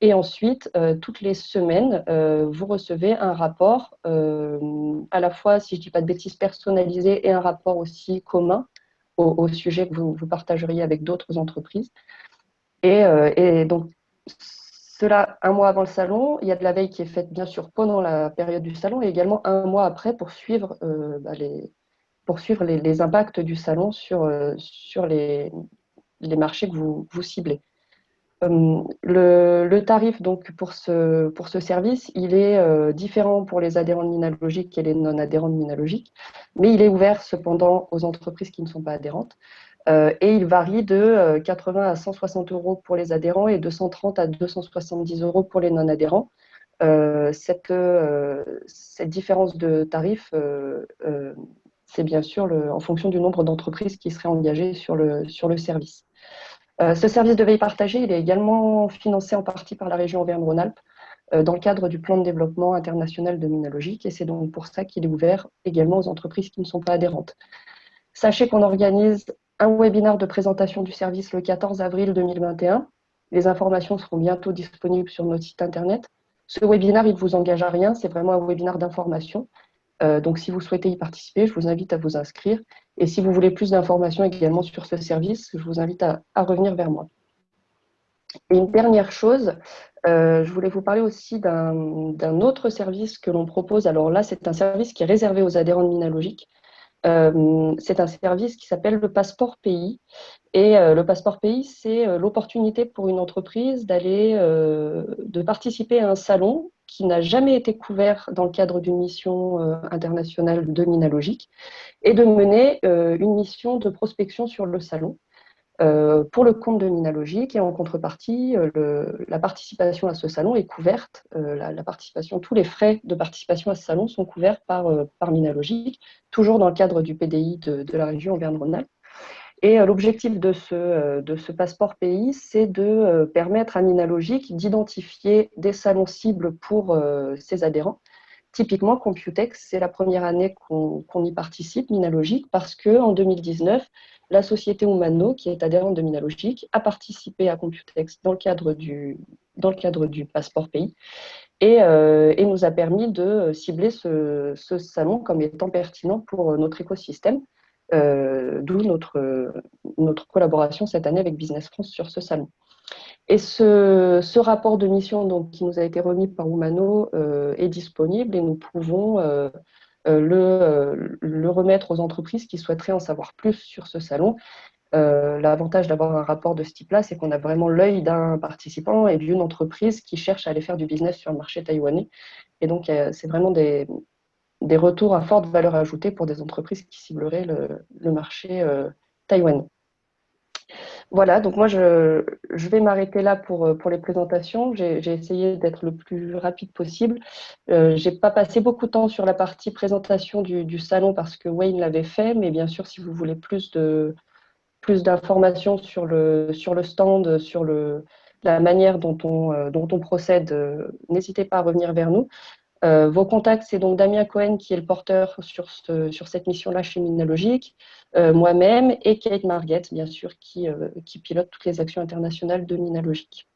Et ensuite, toutes les semaines, vous recevez un rapport, à la fois, si je ne dis pas de bêtises, personnalisé, et un rapport aussi commun au sujet que vous partageriez avec d'autres entreprises. Et donc, cela un mois avant le salon. Il y a de la veille qui est faite bien sûr pendant la période du salon et également un mois après pour suivre, les impacts du salon sur les marchés que vous ciblez. Le tarif donc pour ce service, il est différent pour les adhérents de Minalogic et les non-adhérents de Minalogic, mais il est ouvert cependant aux entreprises qui ne sont pas adhérentes. Et il varie de 80 à 160 euros pour les adhérents et de 130 à 270 euros pour les non-adhérents. Cette différence de tarif, c'est bien sûr en fonction du nombre d'entreprises qui seraient engagées sur le service. Ce service de veille partagée, il est également financé en partie par la région Auvergne-Rhône-Alpes dans le cadre du plan de développement international de Minalogic, et c'est donc pour ça qu'il est ouvert également aux entreprises qui ne sont pas adhérentes. Sachez qu'on organise un webinaire de présentation du service le 14 avril 2021. Les informations seront bientôt disponibles sur notre site internet. Ce webinaire, il ne vous engage à rien, c'est vraiment un webinaire d'information. Donc, si vous souhaitez y participer, je vous invite à vous inscrire. Et si vous voulez plus d'informations également sur ce service, je vous invite à revenir vers moi. Et une dernière chose, je voulais vous parler aussi d'un autre service que l'on propose. Alors là, c'est un service qui est réservé aux adhérents de Minalogic. C'est un service qui s'appelle le passeport pays. Et le passeport pays, c'est l'opportunité pour une entreprise de participer à un salon qui n'a jamais été couvert dans le cadre d'une mission internationale de Minalogic et de mener une mission de prospection sur le salon pour le compte de Minalogic. Et en contrepartie, la participation à ce salon est couverte. La participation, tous les frais de participation à ce salon sont couverts par Minalogic, toujours dans le cadre du PDI de la région Auvergne-Rhône-Alpes. Et l'objectif de ce passeport pays, c'est de permettre à Minalogic d'identifier des salons cibles pour ses adhérents. Typiquement, Computex, c'est la première année qu'on y participe, Minalogic, parce qu'en 2019, la société Umano, qui est adhérente de Minalogic, a participé à Computex dans le cadre du passeport pays et nous a permis de cibler ce salon comme étant pertinent pour notre écosystème. D'où notre collaboration cette année avec Business France sur ce salon. Et ce rapport de mission donc, qui nous a été remis par Umano est disponible et nous pouvons le remettre aux entreprises qui souhaiteraient en savoir plus sur ce salon. L'avantage d'avoir un rapport de ce type-là, c'est qu'on a vraiment l'œil d'un participant et d'une entreprise qui cherche à aller faire du business sur le marché taïwanais. Et donc, c'est vraiment des retours à forte valeur ajoutée pour des entreprises qui cibleraient le marché taïwanais. Voilà, donc moi je vais m'arrêter là pour les présentations. J'ai essayé d'être le plus rapide possible. Je n'ai pas passé beaucoup de temps sur la partie présentation du salon parce que Wayne l'avait fait, mais bien sûr si vous voulez plus d'informations sur le stand, sur la manière dont on procède, n'hésitez pas à revenir vers nous. Vos contacts, c'est donc Damien Cohen qui est le porteur sur cette mission-là chez Minalogic, moi-même et Kate Marget, bien sûr, qui pilote toutes les actions internationales de Minalogic.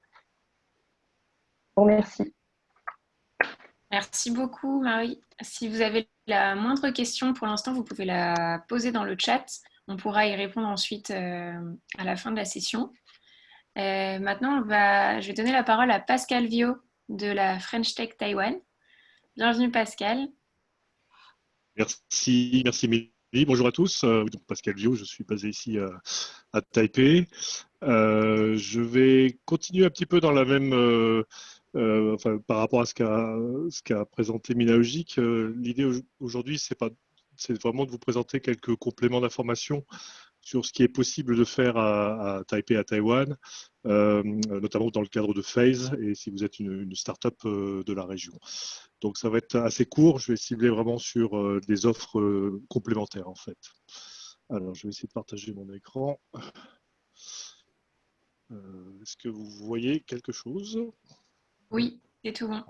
Bon, merci. Merci beaucoup, Marie. Si vous avez la moindre question, pour l'instant, vous pouvez la poser dans le chat. On pourra y répondre ensuite à la fin de la session. Maintenant, je vais donner la parole à Pascal Viau de la French Tech Taïwan. Bienvenue Pascal. Merci Émilie. Bonjour à tous. Donc Pascal Viau, je suis basé ici à Taipei. Je vais continuer un petit peu dans la même, par rapport à ce qu'a présenté Minalogic. L'idée aujourd'hui, c'est vraiment de vous présenter quelques compléments d'information sur ce qui est possible de faire à Taipei, à Taïwan, notamment dans le cadre de Phase et si vous êtes une start-up de la région. Donc ça va être assez court, je vais cibler vraiment sur des offres complémentaires en fait. Alors je vais essayer de partager mon écran. Est-ce que vous voyez quelque chose? Oui, c'est tout bon.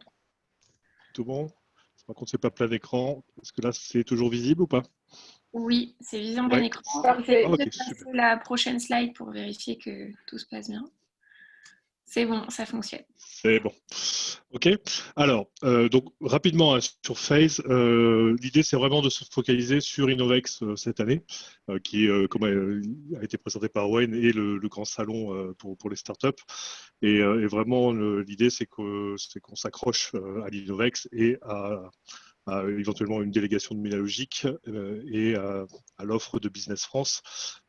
Tout bon? Par contre, c'est pas plein d'écran. Est-ce que là, c'est toujours visible ou pas? Oui, c'est visible en plein écran. Parfait. Je vais passer la prochaine slide pour vérifier que tout se passe bien. C'est bon, ça fonctionne. C'est bon. OK. Alors, donc rapidement hein, sur Phase, l'idée c'est vraiment de se focaliser sur Innovex cette année, qui comme a été présenté par Wayne, et le grand salon pour les startups. Et vraiment, l'idée c'est qu'on s'accroche à l'Innovex et à éventuellement une délégation de Minalogic et à l'offre de Business France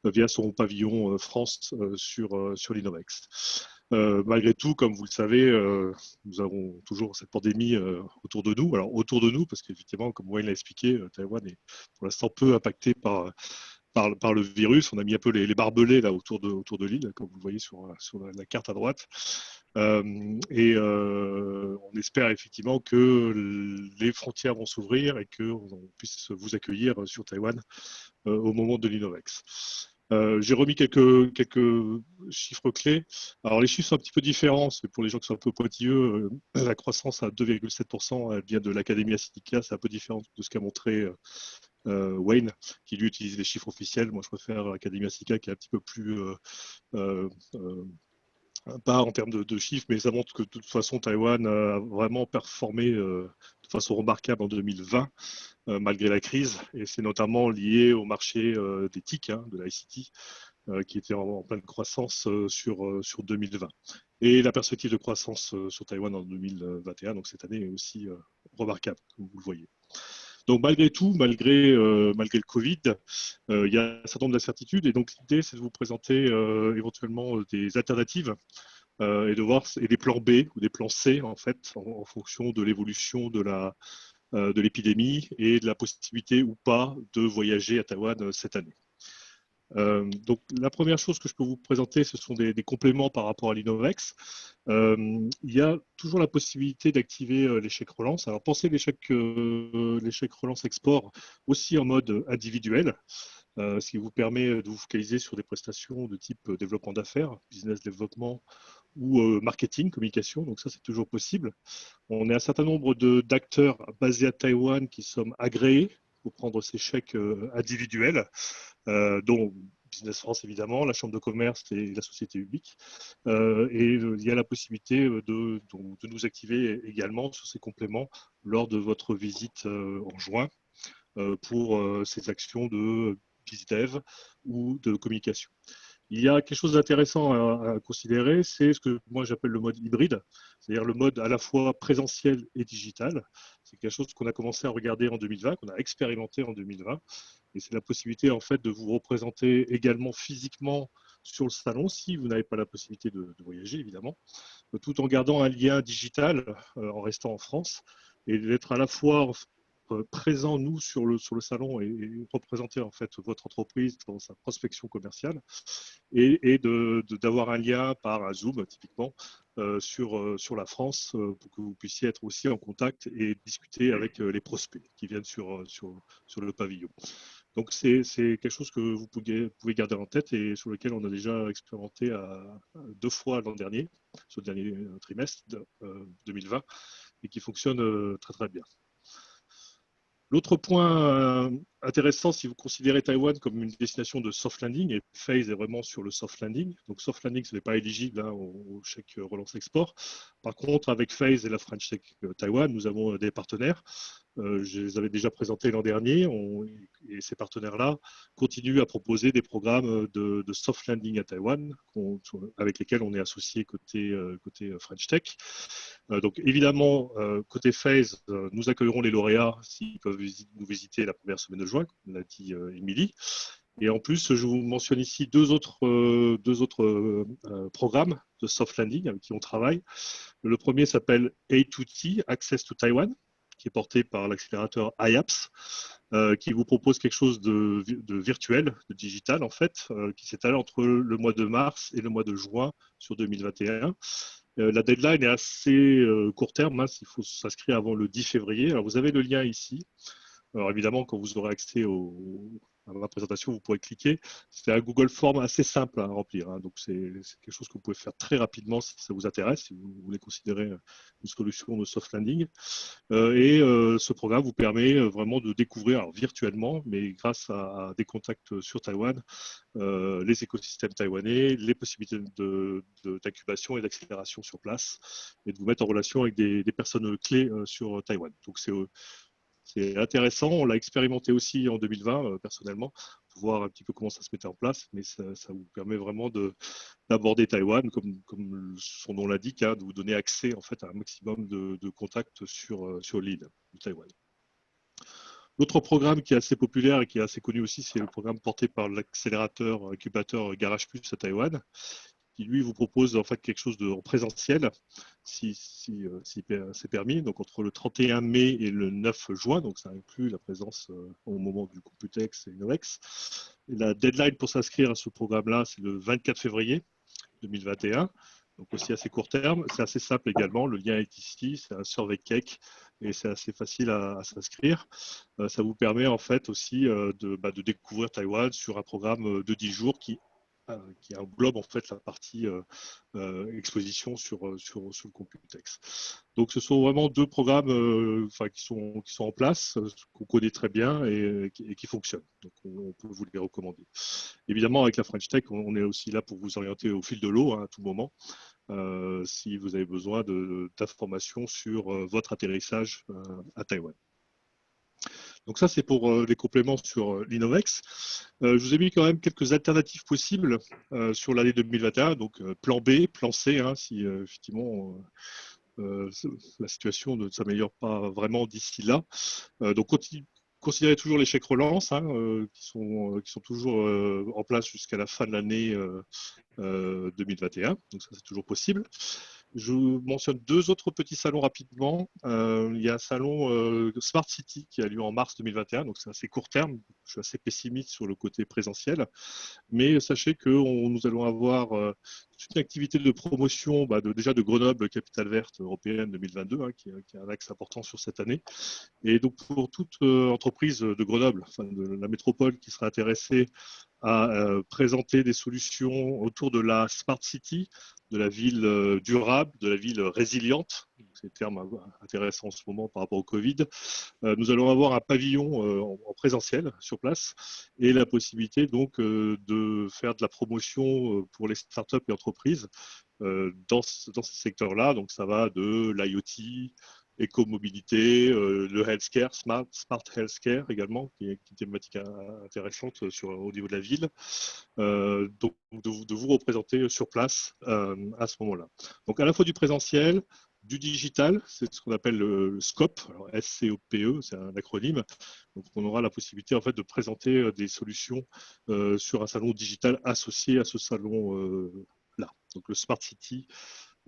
via son pavillon France sur l'Innovex. Malgré tout, comme vous le savez, nous avons toujours cette pandémie autour de nous. Alors autour de nous, parce qu'effectivement, comme Wayne l'a expliqué, Taïwan est pour l'instant peu impacté par le virus. On a mis un peu les barbelés là autour de l'île, comme vous le voyez sur la carte à droite. On espère effectivement que les frontières vont s'ouvrir et qu'on puisse vous accueillir sur Taïwan au moment de l'Innovex. J'ai remis quelques chiffres clés. Alors les chiffres sont un petit peu différents, c'est pour les gens qui sont un peu pointilleux. La croissance à 2,7%, elle vient de l'Académie Asiatica, c'est un peu différent de ce qu'a montré Wayne, qui lui utilise les chiffres officiels. Moi je préfère l'Académie Asiatica qui est un petit peu plus pas en termes de chiffres, mais ça montre que de toute façon Taïwan a vraiment performé de façon remarquable en 2020 malgré la crise, et c'est notamment lié au marché des TIC, de l'ICT, qui était en pleine croissance sur 2020. Et la perspective de croissance sur Taïwan en 2021, donc cette année, est aussi remarquable, comme vous le voyez. Donc malgré tout, malgré le Covid, il y a un certain nombre d'incertitudes, et donc l'idée c'est de vous présenter éventuellement des alternatives et de voir des plans B ou des plans C en fait en fonction de l'évolution de l'épidémie et de la possibilité ou pas de voyager à Taïwan cette année. Donc la première chose que je peux vous présenter, ce sont des compléments par rapport à l'Innovex. Il y a toujours la possibilité d'activer l'échec relance. Alors pensez l'échec relance export aussi en mode individuel, ce qui vous permet de vous focaliser sur des prestations de type développement d'affaires, business développement ou marketing, communication. Donc ça, c'est toujours possible. On est un certain nombre d'acteurs basés à Taïwan qui sont agréés pour prendre ces chèques individuels, dont Business France évidemment, la Chambre de commerce et la société publique. Et il y a la possibilité de nous activer également sur ces compléments lors de votre visite en juin pour ces actions de BizDev ou de communication. Il y a quelque chose d'intéressant à considérer, c'est ce que moi j'appelle le mode hybride, c'est-à-dire le mode à la fois présentiel et digital. C'est quelque chose qu'on a commencé à regarder en 2020, qu'on a expérimenté en 2020, et c'est la possibilité en fait de vous représenter également physiquement sur le salon si vous n'avez pas la possibilité de voyager évidemment, tout en gardant un lien digital en restant en France, et d'être à la fois présent nous sur le salon et représenter en fait votre entreprise dans sa prospection commerciale, et d'avoir un lien par un Zoom typiquement sur la France pour que vous puissiez être aussi en contact et discuter avec les prospects qui viennent sur le pavillon. Donc c'est quelque chose que vous pouvez garder en tête et sur lequel on a déjà expérimenté 2 fois l'an dernier, sur le dernier trimestre 2020, et qui fonctionne très très bien. L'autre point intéressant, si vous considérez Taïwan comme une destination de soft landing, et Phase est vraiment sur le soft landing. Donc soft landing, ce n'est pas éligible au chèque relance export. Par contre, avec Phase et la French Tech Taïwan, nous avons des partenaires. Je les avais déjà présentés l'an dernier, et ces partenaires-là continuent à proposer des programmes de soft landing à Taïwan avec lesquels on est associé côté French Tech. Donc évidemment, côté Phase, nous accueillerons les lauréats s'ils peuvent nous visiter la première semaine de juin, comme l'a dit Émilie. Et en plus, je vous mentionne ici deux autres programmes de soft landing avec qui on travaille. Le premier s'appelle A2T, Access to Taiwan, qui est porté par l'accélérateur IAPS, qui vous propose quelque chose de virtuel, de digital en fait, qui s'étale entre le mois de mars et le mois de juin sur 2021. La deadline est assez court terme, il faut s'inscrire avant le 10 février. Alors vous avez le lien ici. Alors évidemment, quand vous aurez accès ma présentation, vous pourrez cliquer. C'est un Google Form assez simple à remplir. Hein, donc, c'est quelque chose que vous pouvez faire très rapidement si ça vous intéresse, si vous voulez considérer une solution de soft landing. Ce programme vous permet vraiment de découvrir, alors virtuellement, mais grâce à des contacts sur Taïwan, les écosystèmes taïwanais, les possibilités d'incubation et d'accélération sur place, et de vous mettre en relation avec des personnes clés sur Taïwan. Donc c'est intéressant, on l'a expérimenté aussi en 2020 personnellement, pour voir un petit peu comment ça se mettait en place, mais ça vous permet vraiment d'aborder Taïwan, comme son nom l'indique, hein, de vous donner accès en fait, à un maximum de contacts sur l'île de Taïwan. L'autre programme qui est assez populaire et qui est assez connu aussi, c'est le programme porté par l'accélérateur incubateur Garage Plus à Taïwan, qui lui vous propose en fait quelque chose en présentiel, si c'est permis, donc entre le 31 mai et le 9 juin, donc ça inclut la présence au moment du Computex et Innovex. Et la deadline pour s'inscrire à ce programme-là, c'est le 24 février 2021. Donc aussi assez court terme, c'est assez simple également, le lien est ici, c'est un survey cake et c'est assez facile à s'inscrire. Ça vous permet en fait aussi de découvrir Taïwan sur un programme de 10 jours qui englobe en fait la partie exposition sur le Computex. Donc ce sont vraiment deux programmes qui sont en place, qu'on connaît très bien et qui fonctionnent. Donc on peut vous les recommander. Évidemment, avec la French Tech, on est aussi là pour vous orienter au fil de l'eau hein, à tout moment. Si vous avez besoin d'informations sur votre atterrissage à Taïwan. Donc ça, c'est pour les compléments sur l'Innovex. Je vous ai mis quand même quelques alternatives possibles sur l'année 2021. Donc plan B, plan C, hein, si effectivement la situation ne s'améliore pas vraiment d'ici là. Donc considérez toujours les chèques relance hein, qui sont toujours en place jusqu'à la fin de l'année 2021. Donc ça, c'est toujours possible. Je vous mentionne deux autres petits salons rapidement. Il y a un salon Smart City qui a lieu en mars 2021, donc c'est assez court terme. Je suis assez pessimiste sur le côté présentiel. Mais sachez que nous allons avoir une activité de promotion déjà de Grenoble, capitale verte européenne 2022, hein, qui est un axe important sur cette année. Et donc pour toute entreprise de Grenoble, enfin de la métropole qui sera intéressée à présenter des solutions autour de la Smart City, de la ville durable, de la ville résiliente, c'est des termes intéressants en ce moment par rapport au Covid. Nous allons avoir un pavillon en présentiel sur place et la possibilité donc de faire de la promotion pour les startups et entreprises dans ces secteurs-là. Donc ça va de l'IoT, éco-mobilité, le healthcare, smart healthcare également, qui est une thématique intéressante au niveau de la ville. Donc de vous représenter sur place à ce moment-là. Donc à la fois du présentiel, du digital, c'est ce qu'on appelle le SCOPE, alors SCOPE, c'est un acronyme. Donc on aura la possibilité en fait de présenter des solutions sur un salon digital associé à ce salon-là. Donc le Smart City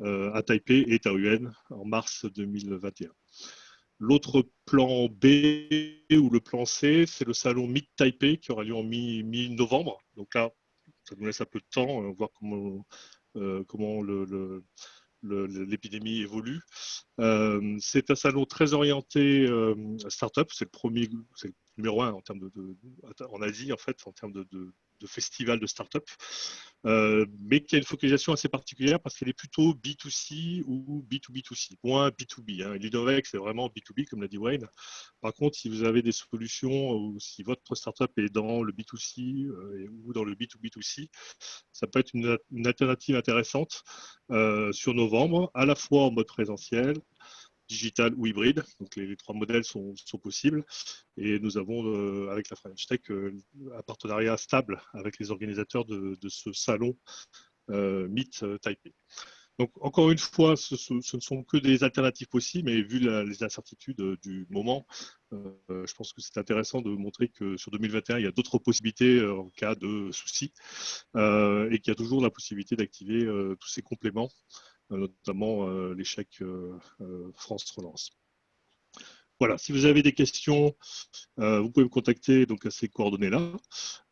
à Taipei et Taoyuan en mars 2021. L'autre plan B ou le plan C, c'est le salon Mid Taipei qui aura lieu en mi-novembre. Donc là, ça nous laisse un peu de temps, voir comment l'épidémie évolue. C'est un salon très orienté start-up. C'est le numéro 1 en termes en Asie, en fait, en termes de festival de start-up, mais qui a une focalisation assez particulière parce qu'elle est plutôt B2C ou B2B2C, moins B2B. Hein. L'Innovex, c'est vraiment B2B, comme l'a dit Wayne. Par contre, si vous avez des solutions ou si votre start-up est dans le B2C ou dans le B2B2C, ça peut être une alternative intéressante sur novembre, à la fois en mode présentiel, digital ou hybride. Donc les trois modèles sont possibles. Et nous avons, avec la French Tech, un partenariat stable avec les organisateurs de ce salon Meet Taipei. Donc, encore une fois, ce ne sont que des alternatives possibles, mais vu les incertitudes du moment, je pense que c'est intéressant de montrer que sur 2021, il y a d'autres possibilités en cas de soucis et qu'il y a toujours la possibilité d'activer tous ces compléments, notamment les chèques France Relance. Voilà, si vous avez des questions, vous pouvez me contacter donc, à ces coordonnées-là.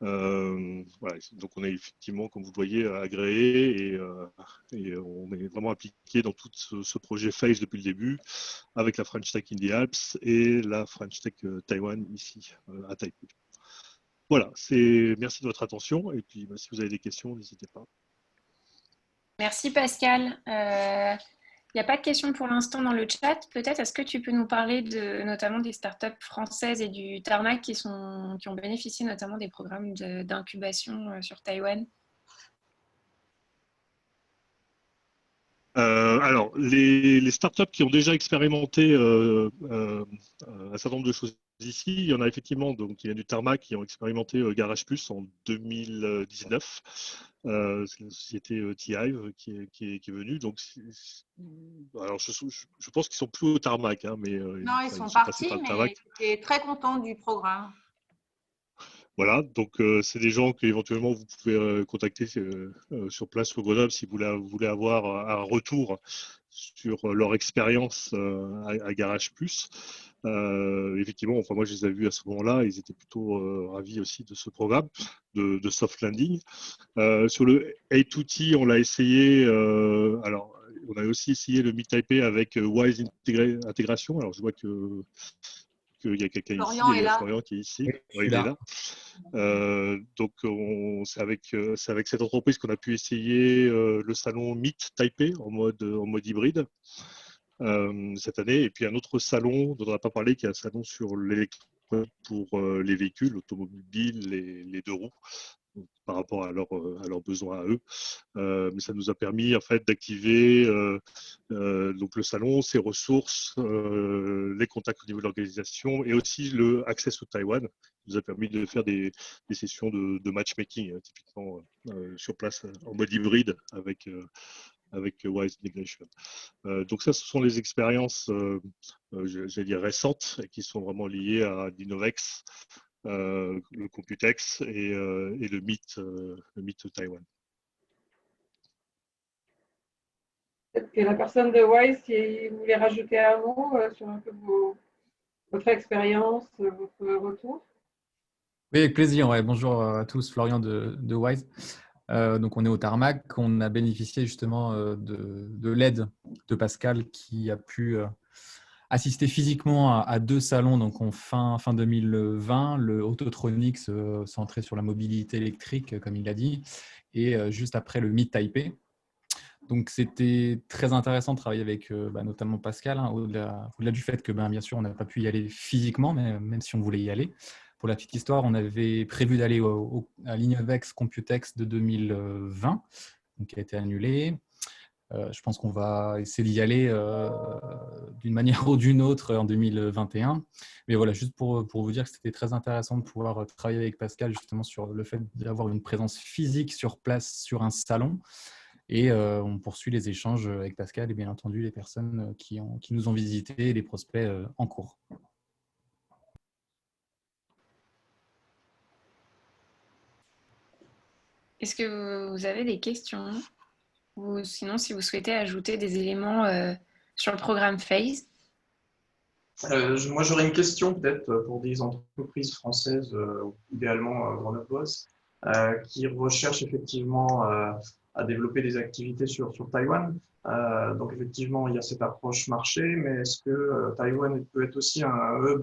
Voilà, donc on est effectivement, comme vous le voyez, agréé et on est vraiment impliqué dans tout ce projet FACE depuis le début, avec la French Tech in the Alps et la French Tech Taïwan ici, à Taipei. Voilà, merci de votre attention. Et puis, si vous avez des questions, n'hésitez pas. Merci Pascal. Il n'y a pas de questions pour l'instant dans le chat. Peut-être est-ce que tu peux nous parler notamment des startups françaises et du tarmac qui ont bénéficié notamment des programmes d'incubation sur Taïwan? Alors, les startups qui ont déjà expérimenté un certain nombre de choses ici, il y en a effectivement, donc il y a du Tarmac qui ont expérimenté Garage Plus en 2019. C'est la société T-Hive qui est venue. Donc, alors je pense qu'ils sont plus au Tarmac, hein, mais Non, ils sont passés partis, par le mais Tarmac. ils étaient très contents du programme. Voilà, donc c'est des gens qu'éventuellement vous pouvez contacter sur place au Grenoble si vous voulez avoir un retour sur leur expérience à Garage Plus. Effectivement, enfin moi je les ai vus à ce moment-là, ils étaient plutôt ravis aussi de ce programme de soft landing. Sur le A2T, on l'a essayé. Alors, on a aussi essayé le Meet Taipei avec Wise Intégration. Alors, je vois qu'il y a quelqu'un ici, Florian il est y a là. Florian qui est ici. Oui, Ouais, il est là. Donc, c'est avec cette entreprise qu'on a pu essayer le salon Meet Taipei en mode hybride cette année. Et puis un autre salon dont on n'a pas parlé, qui est un salon sur l'électronique pour les véhicules automobiles, les deux roues, par rapport à leurs besoins à eux. Mais ça nous a permis en fait d'activer donc le salon, ses ressources, les contacts au niveau de l'organisation et aussi le Access au Taïwan. Nous a permis de faire des sessions de matchmaking, typiquement sur place en mode hybride avec Wise Integration. Donc ça, ce sont les expériences, j'allais dire récentes, et qui sont vraiment liées à l'Innovex, le Computex et le Meet Taïwan. Peut-être que la personne de Wise, si vous voulez rajouter un mot sur un peu votre expérience, votre retour. Oui, avec plaisir. Ouais. Bonjour à tous, Florian de Wise. Donc, on est au Tarmac. On a bénéficié justement de l'aide de Pascal qui a pu assister physiquement à deux salons. Donc, en fin 2020, le Autotronics centré sur la mobilité électrique, comme il l'a dit, et juste après le Meet Taipei. Donc, c'était très intéressant de travailler avec notamment Pascal, hein, au-delà du fait que, bien sûr, on n'a pas pu y aller physiquement, mais même si on voulait y aller. Pour la petite histoire, on avait prévu d'aller à l'Innovex Computex de 2020, donc qui a été annulé. Je pense qu'on va essayer d'y aller d'une manière ou d'une autre en 2021. Mais voilà, juste pour vous dire que c'était très intéressant de pouvoir travailler avec Pascal justement sur le fait d'avoir une présence physique sur place sur un salon. Et on poursuit les échanges avec Pascal et bien entendu les personnes qui nous ont visités et les prospects en cours. Est-ce que vous avez des questions? Ou sinon, si vous souhaitez ajouter des éléments sur le programme Phase? Moi, j'aurais une question peut-être pour des entreprises françaises, idéalement grenobloises, qui recherchent effectivement à développer des activités sur Taïwan. Donc, effectivement, il y a cette approche marché, mais est-ce que Taïwan peut être aussi un hub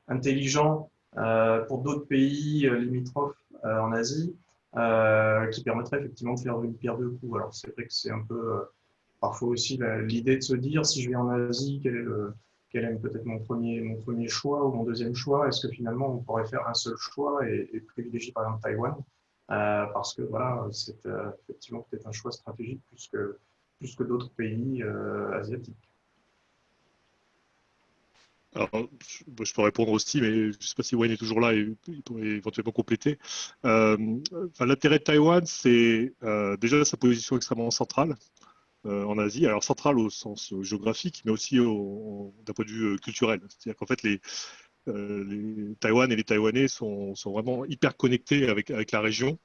intelligent pour d'autres pays limitrophes en Asie, qui permettrait effectivement de faire une pierre deux coups? Alors, c'est vrai que c'est un peu parfois aussi l'idée de se dire, si je vais en Asie, quel est peut-être mon premier choix ou mon deuxième choix? Est-ce que finalement on pourrait faire un seul choix et privilégier par exemple Taïwan parce que voilà, c'est effectivement peut-être un choix stratégique plus que d'autres pays asiatiques. Alors, je peux répondre aussi, mais je ne sais pas si Wayne est toujours là et il pourrait éventuellement compléter. L'intérêt de Taïwan, c'est déjà sa position extrêmement centrale en Asie. Alors centrale au sens géographique, mais aussi d'un point de vue culturel. C'est-à-dire qu'en fait, les Taïwan et les Taïwanais sont vraiment hyper connectés avec la région.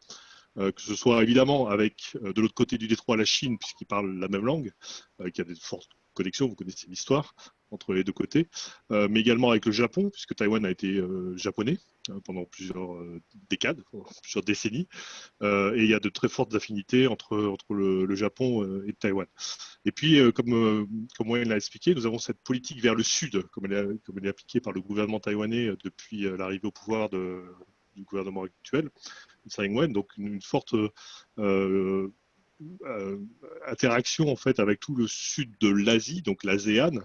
Que ce soit évidemment avec de l'autre côté du détroit la Chine, puisqu'ils parlent la même langue, qu'il y a des fortes connexions, vous connaissez l'histoire entre les deux côtés, mais également avec le Japon, puisque Taïwan a été japonais pendant plusieurs décades, plusieurs décennies, et il y a de très fortes affinités entre le Japon et Taïwan. Et puis, comme Wayne l'a expliqué, nous avons cette politique vers le sud, comme elle est appliquée par le gouvernement taïwanais depuis l'arrivée au pouvoir de du gouvernement actuel, Tsai Ing-wen, donc une forte interaction en fait avec tout le sud de l'Asie, donc l'ASEAN,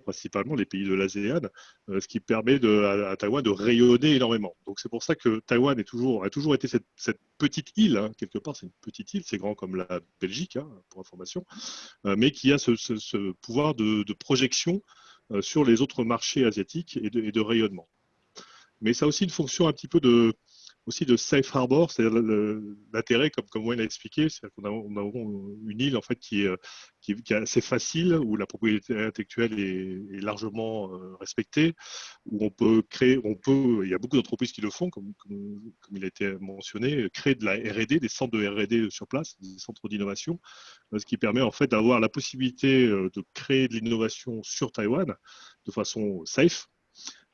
principalement les pays de l'ASEAN, ce qui permet à Taïwan de rayonner énormément. Donc c'est pour ça que Taïwan a toujours été cette petite île, hein, quelque part c'est une petite île, c'est grand comme la Belgique, hein, pour information, mais qui a ce pouvoir de projection sur les autres marchés asiatiques et de rayonnement. Mais ça a aussi une fonction un petit peu aussi de safe harbor, c'est-à-dire l'intérêt, comme Wayne a expliqué, c'est qu'on a une île en fait qui est assez facile, où la propriété intellectuelle est largement respectée, où il y a beaucoup d'entreprises qui le font, comme il a été mentionné, créer de la R&D, des centres de R&D sur place, des centres d'innovation, ce qui permet en fait d'avoir la possibilité de créer de l'innovation sur Taïwan de façon safe,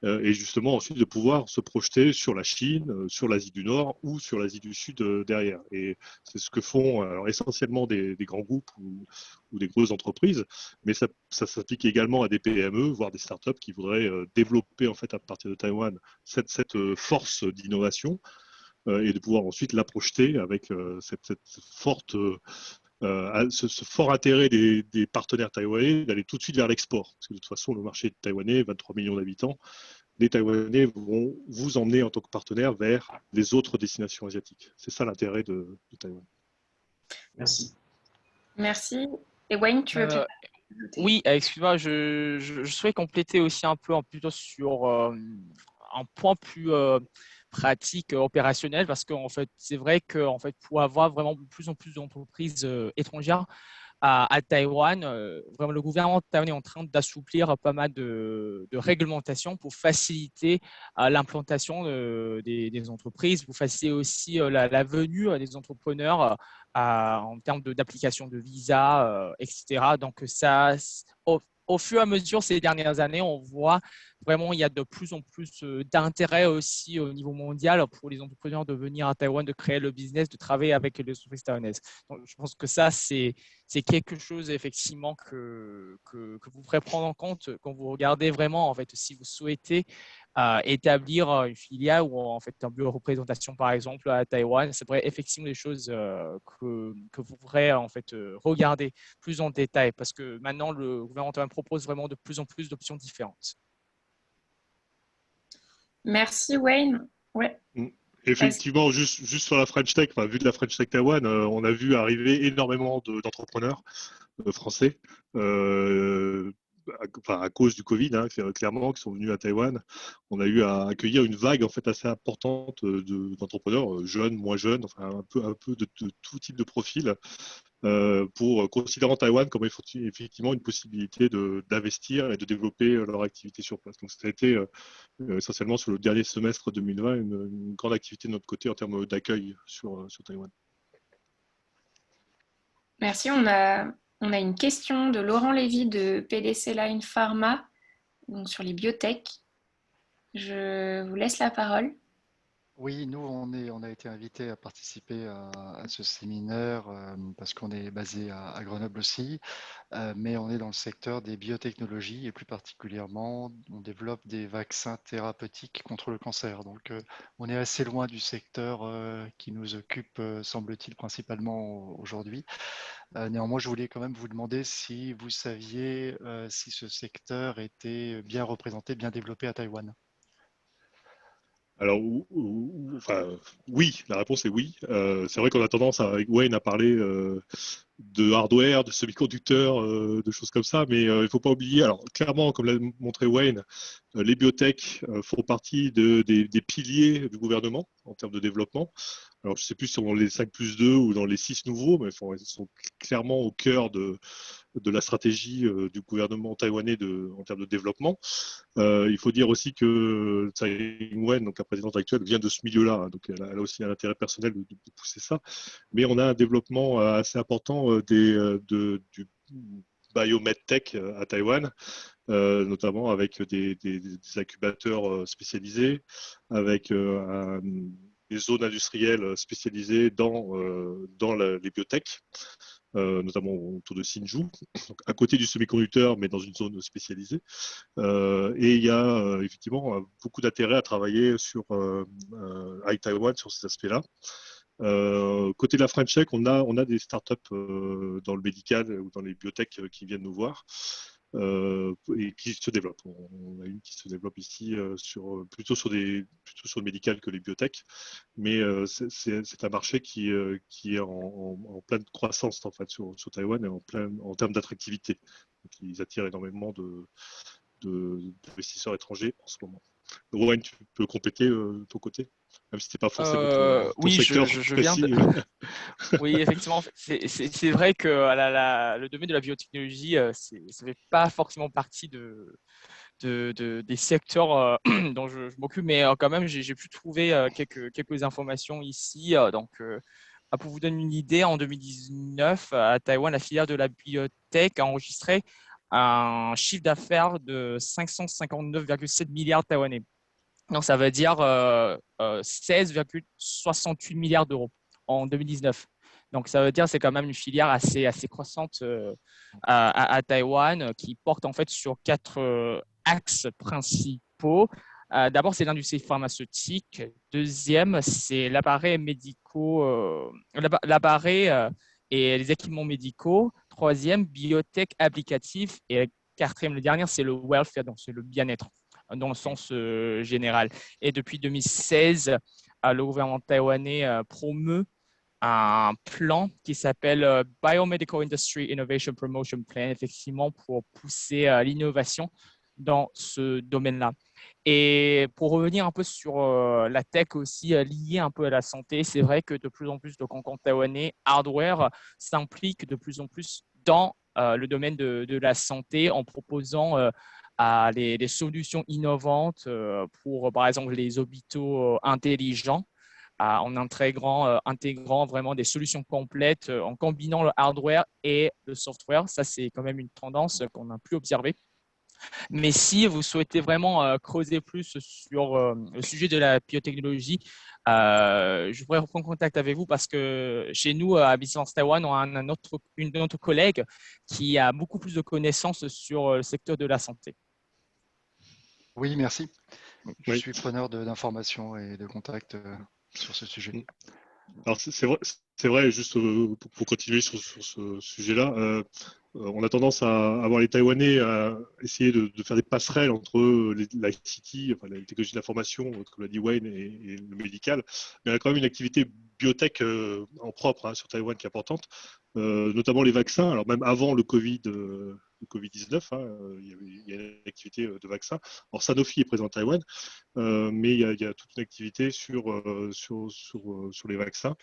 et justement ensuite de pouvoir se projeter sur la Chine, sur l'Asie du Nord ou sur l'Asie du Sud derrière. Et c'est ce que font alors, essentiellement des grands groupes ou des grosses entreprises, mais ça s'applique également à des PME, voire des startups qui voudraient développer en fait à partir de Taïwan cette force d'innovation et de pouvoir ensuite la projeter avec cette forte ce fort intérêt des partenaires taïwanais d'aller tout de suite vers l'export. Parce que de toute façon, le marché taïwanais, 23 millions d'habitants, les Taïwanais vont vous emmener en tant que partenaire vers les autres destinations asiatiques. C'est ça l'intérêt de Taïwan. Merci. Merci. Et Wayne, tu veux peut-être ajouter? Oui, excuse-moi, je souhaite compléter aussi un peu plutôt sur un point plus pratique, opérationnel, parce qu'en fait, c'est vrai que en fait, pour avoir vraiment de plus en plus d'entreprises étrangères à Taïwan, vraiment le gouvernement de Taïwan est en train d'assouplir pas mal de réglementations pour faciliter l'implantation des entreprises, pour faciliter aussi la venue des entrepreneurs en termes d'application de visa, etc. Donc ça, au fur et à mesure ces dernières années, on voit vraiment il y a de plus en plus d'intérêt aussi au niveau mondial pour les entrepreneurs de venir à Taïwan, de créer le business, de travailler avec les entreprises taïwanaises. Donc, je pense que ça, c'est quelque chose effectivement que vous pourrez prendre en compte quand vous regardez vraiment, en fait, si vous souhaitez établir une filiale ou en fait un bureau de représentation par exemple à Taïwan. C'est vrai effectivement des choses que vous pourrez en fait regarder plus en détail, parce que maintenant le gouvernement taïwanais propose vraiment de plus en plus d'options différentes. Merci Wayne. Ouais. Effectivement, juste sur la French Tech, vu de la French Tech Taïwan, on a vu arriver énormément d'entrepreneurs français, à cause du Covid, hein, clairement, qui sont venus à Taïwan. On a eu à accueillir une vague en fait assez importante d'entrepreneurs jeunes, moins jeunes, enfin un peu de tout type de profil, pour considérant Taïwan comme effectivement une possibilité d'investir et de développer leur activité sur place. Donc ça a été essentiellement sur le dernier semestre 2020 une grande activité de notre côté en termes d'accueil sur Taïwan. Merci. On a une question de Laurent Lévy de PDC Line Pharma, donc sur les biotech. Je vous laisse la parole. Oui, nous, on a été invités à participer à ce séminaire parce qu'on est basé à Grenoble aussi, mais on est dans le secteur des biotechnologies et plus particulièrement, on développe des vaccins thérapeutiques contre le cancer. Donc, on est assez loin du secteur qui nous occupe, semble-t-il, principalement aujourd'hui. Néanmoins, je voulais quand même vous demander si vous saviez si ce secteur était bien représenté, bien développé à Taïwan. Alors, oui, la réponse est oui. C'est vrai qu'on a tendance, avec Wayne, à parler de hardware, de semi-conducteurs, de choses comme ça, mais il ne faut pas oublier, alors clairement, comme l'a montré Wayne, les biotech font partie des piliers du gouvernement en termes de développement. Alors, je ne sais plus si on est dans les 5+2 ou dans les 6 nouveaux, mais ils sont clairement au cœur de la stratégie du gouvernement taïwanais en termes de développement. Il faut dire aussi que Tsai Ing-wen, donc la présidente actuelle, vient de ce milieu-là, hein, donc elle a aussi un intérêt personnel de pousser ça. Mais on a un développement assez important du biomedtech à Taïwan, notamment avec des incubateurs spécialisés, avec des zones industrielles spécialisées dans les biotech. notamment autour de Hsinchu, donc à côté du semi-conducteur, mais dans une zone spécialisée. Et il y a effectivement beaucoup d'intérêt à travailler avec Taïwan sur ces aspects-là. Côté de la French Tech, on a des startups dans le médical ou dans les biotech qui viennent nous voir et qui se développent. On a une qui se développe ici plutôt sur le médical que les biotech, mais c'est un marché qui est en pleine croissance en fait sur Taïwan et en termes d'attractivité. Donc, ils attirent énormément d'investisseurs étrangers en ce moment. Rowan, tu peux compléter de ton côté, même si ce n'est pas forcément ton Oui, secteur je viens précis. Oui, effectivement, c'est vrai que le domaine de la biotechnologie, ça ne fait pas forcément partie des secteurs dont je m'occupe, mais quand même, j'ai pu trouver quelques informations ici. Pour vous donner une idée, en 2019, à Taïwan, la filière de la biotech a enregistré un chiffre d'affaires de 559,7 milliards taïwanais. Donc, ça veut dire 16,68 milliards d'euros en 2019. Donc, ça veut dire que c'est quand même une filière assez croissante à Taïwan qui porte en fait sur 4 axes principaux. D'abord, c'est l'industrie pharmaceutique. Deuxième, c'est l'appareil et les équipements médicaux. Troisième, biotech applicative. Et quatrième, le dernier, c'est le welfare, donc c'est le bien-être dans le sens général. Et depuis 2016, le gouvernement taïwanais promeut un plan qui s'appelle Biomedical Industry Innovation Promotion Plan, effectivement pour pousser l'innovation dans ce domaine-là. Et pour revenir un peu sur la tech aussi liée un peu à la santé, c'est vrai que de plus en plus de cancans taïwanais hardware s'impliquent de plus en plus dans le domaine de la santé en proposant les solutions innovantes pour, par exemple, les hôpitaux intelligents en intégrant vraiment des solutions complètes en combinant le hardware et le software. Ça, c'est quand même une tendance qu'on a pu observer. Mais si vous souhaitez vraiment creuser plus sur le sujet de la biotechnologie, je pourrais reprendre contact avec vous parce que chez nous, à Business Taiwan, on a une autre collègue qui a beaucoup plus de connaissances sur le secteur de la santé. Oui, merci. Je Oui. suis preneur d'informations et de contacts sur ce sujet. Alors c'est vrai, juste pour continuer sur ce sujet-là, on a tendance à avoir les Taïwanais à essayer de faire des passerelles entre l'ICT, enfin, les technologies de l'information, comme l'a dit Wayne, et le médical. Mais il y a quand même une activité biotech en propre sur Taïwan qui est importante, notamment les vaccins. Alors même avant le Covid-19, il y a une activité de vaccins. Alors Sanofi est présent à Taïwan, mais il y a toute une activité sur les vaccins.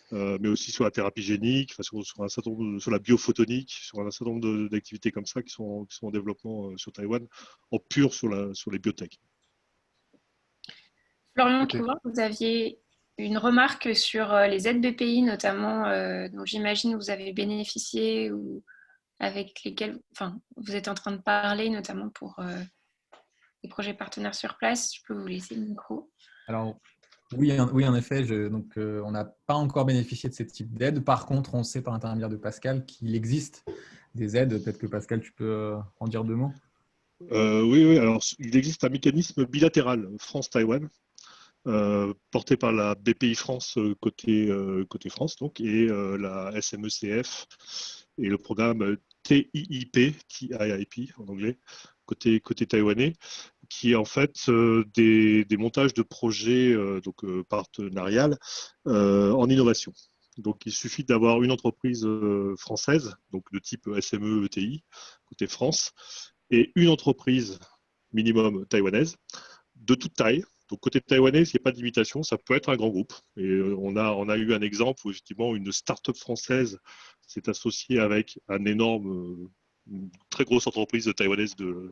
Mais aussi sur la thérapie génique, sur la biophotonique, sur un certain nombre d'activités comme ça qui sont en développement sur Taïwan, en pur sur les biotech. Florian Couvin, vous aviez une remarque sur les aides BPI notamment, dont j'imagine vous avez bénéficié ou avec lesquels vous êtes en train de parler, notamment pour les projets partenaires sur place. Je peux vous laisser le micro. Alors, oui, en effet, on n'a pas encore bénéficié de ce type d'aide. Par contre, on sait par l'intermédiaire de Pascal qu'il existe des aides. Peut-être que Pascal, tu peux en dire 2 mots. Oui. Alors, il existe un mécanisme bilatéral France-Taïwan porté par la BPI France côté France donc, et la SMECF et le programme TIIP en anglais, côté taïwanais, qui est en fait des montages de projets partenariales en innovation. Donc, il suffit d'avoir une entreprise française, donc de type SME, ETI, côté France, et une entreprise minimum taïwanaise, de toute taille. Donc, côté taïwanais, il n'y a pas de limitation, ça peut être un grand groupe. Et on a eu un exemple où, effectivement, une start-up française s'est associée avec une très grosse entreprise taïwanaise de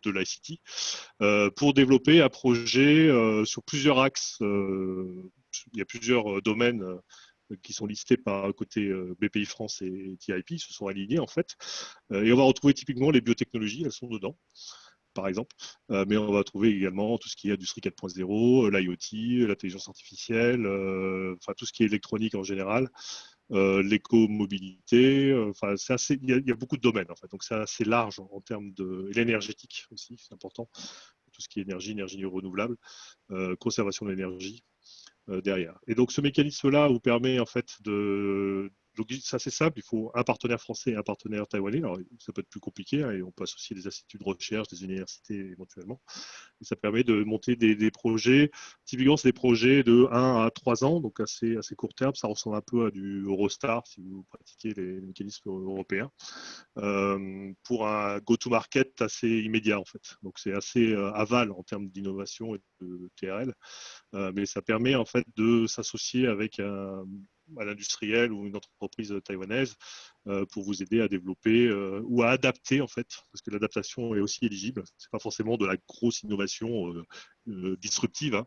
l'ICT pour développer un projet sur plusieurs axes. Il y a plusieurs domaines qui sont listés par côté BPI France et TIP, se sont alignés en fait. Et on va retrouver typiquement les biotechnologies, elles sont dedans par exemple, mais on va trouver également tout ce qui est industrie 4.0, l'IoT, l'intelligence artificielle, tout ce qui est électronique en général, l'écomobilité. Enfin, il y a beaucoup de domaines en fait. Donc c'est assez large en termes de l'énergétique aussi, c'est important. Tout ce qui est énergie renouvelable, conservation de l'énergie derrière. Et donc ce mécanisme-là vous permet en fait de donc c'est assez simple, il faut un partenaire français et un partenaire taïwanais. Alors ça peut être plus compliqué hein, et on peut associer des instituts de recherche, des universités éventuellement. Et ça permet de monter des projets. Typiquement, c'est des projets de 1 à 3 ans, donc assez court terme. Ça ressemble un peu à du Eurostar si vous pratiquez les mécanismes européens, pour un go-to-market assez immédiat en fait. Donc c'est assez aval en termes d'innovation et de TRL, mais ça permet en fait de s'associer avec un industriel ou une entreprise taïwanaise pour vous aider à développer ou à adapter en fait, parce que l'adaptation est aussi éligible. C'est pas forcément de la grosse innovation disruptive. Hein.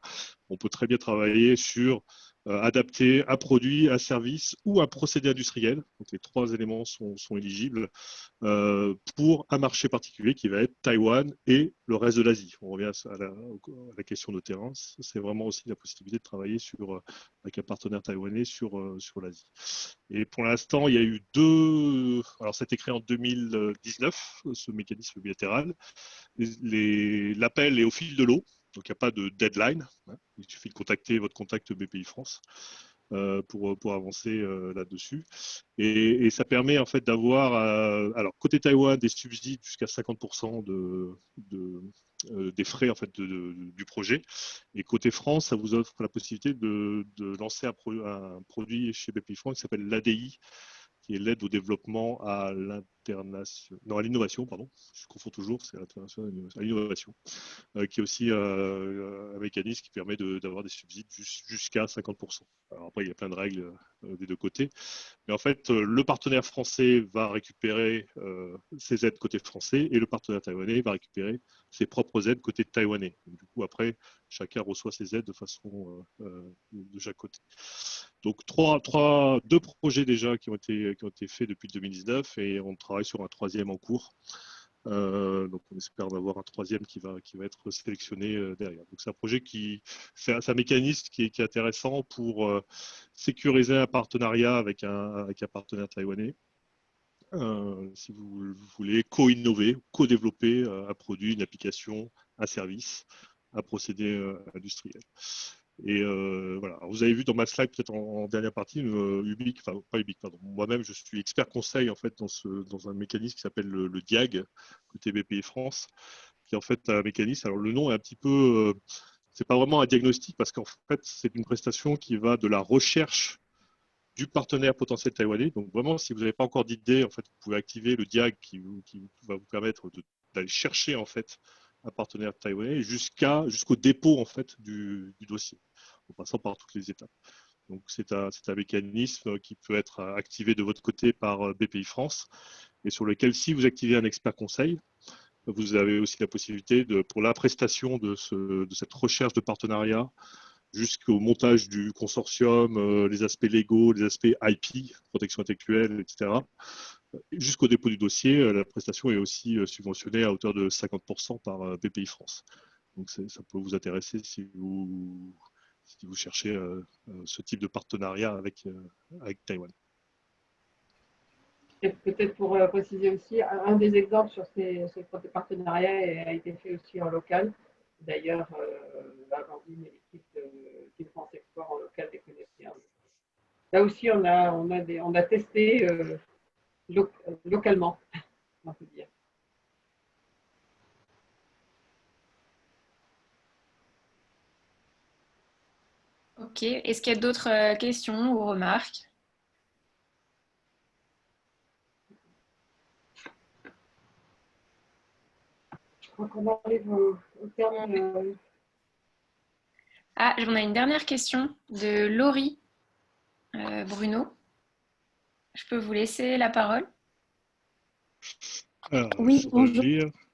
On peut très bien travailler sur adapter un produit, un service ou un procédé industriel. Donc les 3 éléments sont éligibles pour un marché particulier qui va être Taïwan et le reste de l'Asie. On revient à la question de terrain. C'est vraiment aussi la possibilité de travailler avec un partenaire taïwanais sur l'Asie. Et pour l'instant, il y a eu 2. Alors, ça a été créé en 2019, ce mécanisme bilatéral. L'appel est au fil de l'eau. Donc, il n'y a pas de deadline. Hein. Il suffit de contacter votre contact BPI France pour avancer là-dessus. Et ça permet en fait d'avoir, alors côté Taïwan, des subsides jusqu'à 50% des frais en fait, du projet. Et côté France, ça vous offre la possibilité de lancer un produit chez BPI France qui s'appelle l'ADI, qui est l'aide au développement à l'innovation, pardon, je confonds toujours, c'est à l'innovation, qui est aussi un mécanisme qui permet d'avoir des subsides jusqu'à 50%. Alors après, il y a plein de règles des 2 côtés. Mais en fait, le partenaire français va récupérer ses aides côté français et le partenaire taïwanais va récupérer ses propres aides côté taïwanais. Donc, du coup, après, chacun reçoit ses aides de façon de chaque côté. Donc, 2 projets déjà qui ont été faits depuis 2019 et on travaille sur un 3e en cours. Donc on espère en avoir un 3e qui va être sélectionné derrière. Donc c'est un projet c'est un mécanisme qui est intéressant pour sécuriser un partenariat avec un partenaire taïwanais. Si vous voulez co-innover, co-développer un produit, une application, un service, un procédé industriel. Et voilà. Alors, vous avez vu dans ma slide, peut-être en dernière partie, Ubique, enfin pas Ubique, pardon. Moi-même, je suis expert conseil en fait dans un mécanisme qui s'appelle le DIAG, côté BPI France, qui est en fait un mécanisme. Alors le nom est un petit peu, c'est pas vraiment un diagnostic parce qu'en fait, c'est une prestation qui va de la recherche du partenaire potentiel taïwanais. Donc vraiment, si vous n'avez pas encore d'idée, en fait, vous pouvez activer le DIAG qui va vous permettre d'aller chercher en fait un partenaire taïwanais jusqu'au dépôt en fait du dossier, en passant par toutes les étapes. Donc c'est un mécanisme qui peut être activé de votre côté par BPI France et sur lequel, si vous activez un expert conseil, vous avez aussi la possibilité pour la prestation de cette recherche de partenariat jusqu'au montage du consortium, les aspects légaux, les aspects IP, protection intellectuelle, etc. Jusqu'au dépôt du dossier, la prestation est aussi subventionnée à hauteur de 50% par BPI France. Donc ça peut vous intéresser si vous cherchez ce type de partenariat avec Taïwan. Et peut-être pour préciser aussi, un des exemples sur ces partenariats a été fait aussi en local. D'ailleurs, Amandine et l'équipe de Team France Export en local les connaissent. Là aussi, on a testé localement, on peut dire. Ok. Est-ce qu'il y a d'autres questions ou remarques? Je crois qu'on arrive au terme. Ah, on a une dernière question de Laurie Bruno. Je peux vous laisser la parole? Alors, oui, bonjour.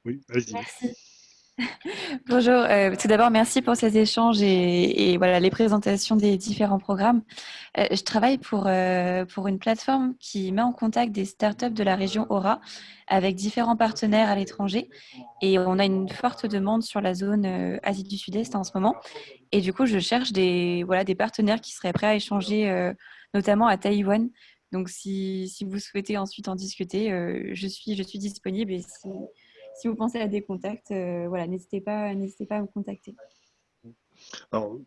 Oui, vas-y. Merci. Bonjour. Tout d'abord, merci pour ces échanges et voilà, les présentations des différents programmes. Je travaille pour une plateforme qui met en contact des startups de la région Aura avec différents partenaires à l'étranger. Et on a une forte demande sur la zone Asie du Sud-Est en ce moment. Et du coup, je cherche des partenaires qui seraient prêts à échanger, notamment à Taïwan, Donc, si vous souhaitez ensuite en discuter, je suis disponible. Et si vous pensez à des contacts, voilà, n'hésitez pas à me contacter. Alors,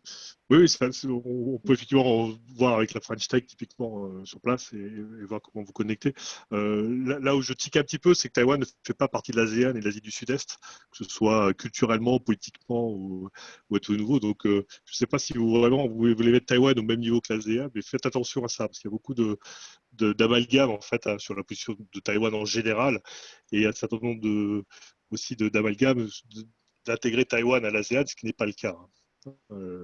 oui, on peut effectivement voir avec la French Tech typiquement sur place et voir comment vous connectez. Là où je tique un petit peu, c'est que Taïwan ne fait pas partie de l'ASEAN et de l'Asie du Sud-Est, que ce soit culturellement, politiquement ou à tout nouveau. Donc, je ne sais pas si vous voulez mettre Taïwan au même niveau que l'ASEAN, mais faites attention à ça, parce qu'il y a beaucoup d'amalgame en fait sur la position de Taïwan en général et un certain nombre aussi d'amalgame d'intégrer Taïwan à l'ASEAN, ce qui n'est pas le cas.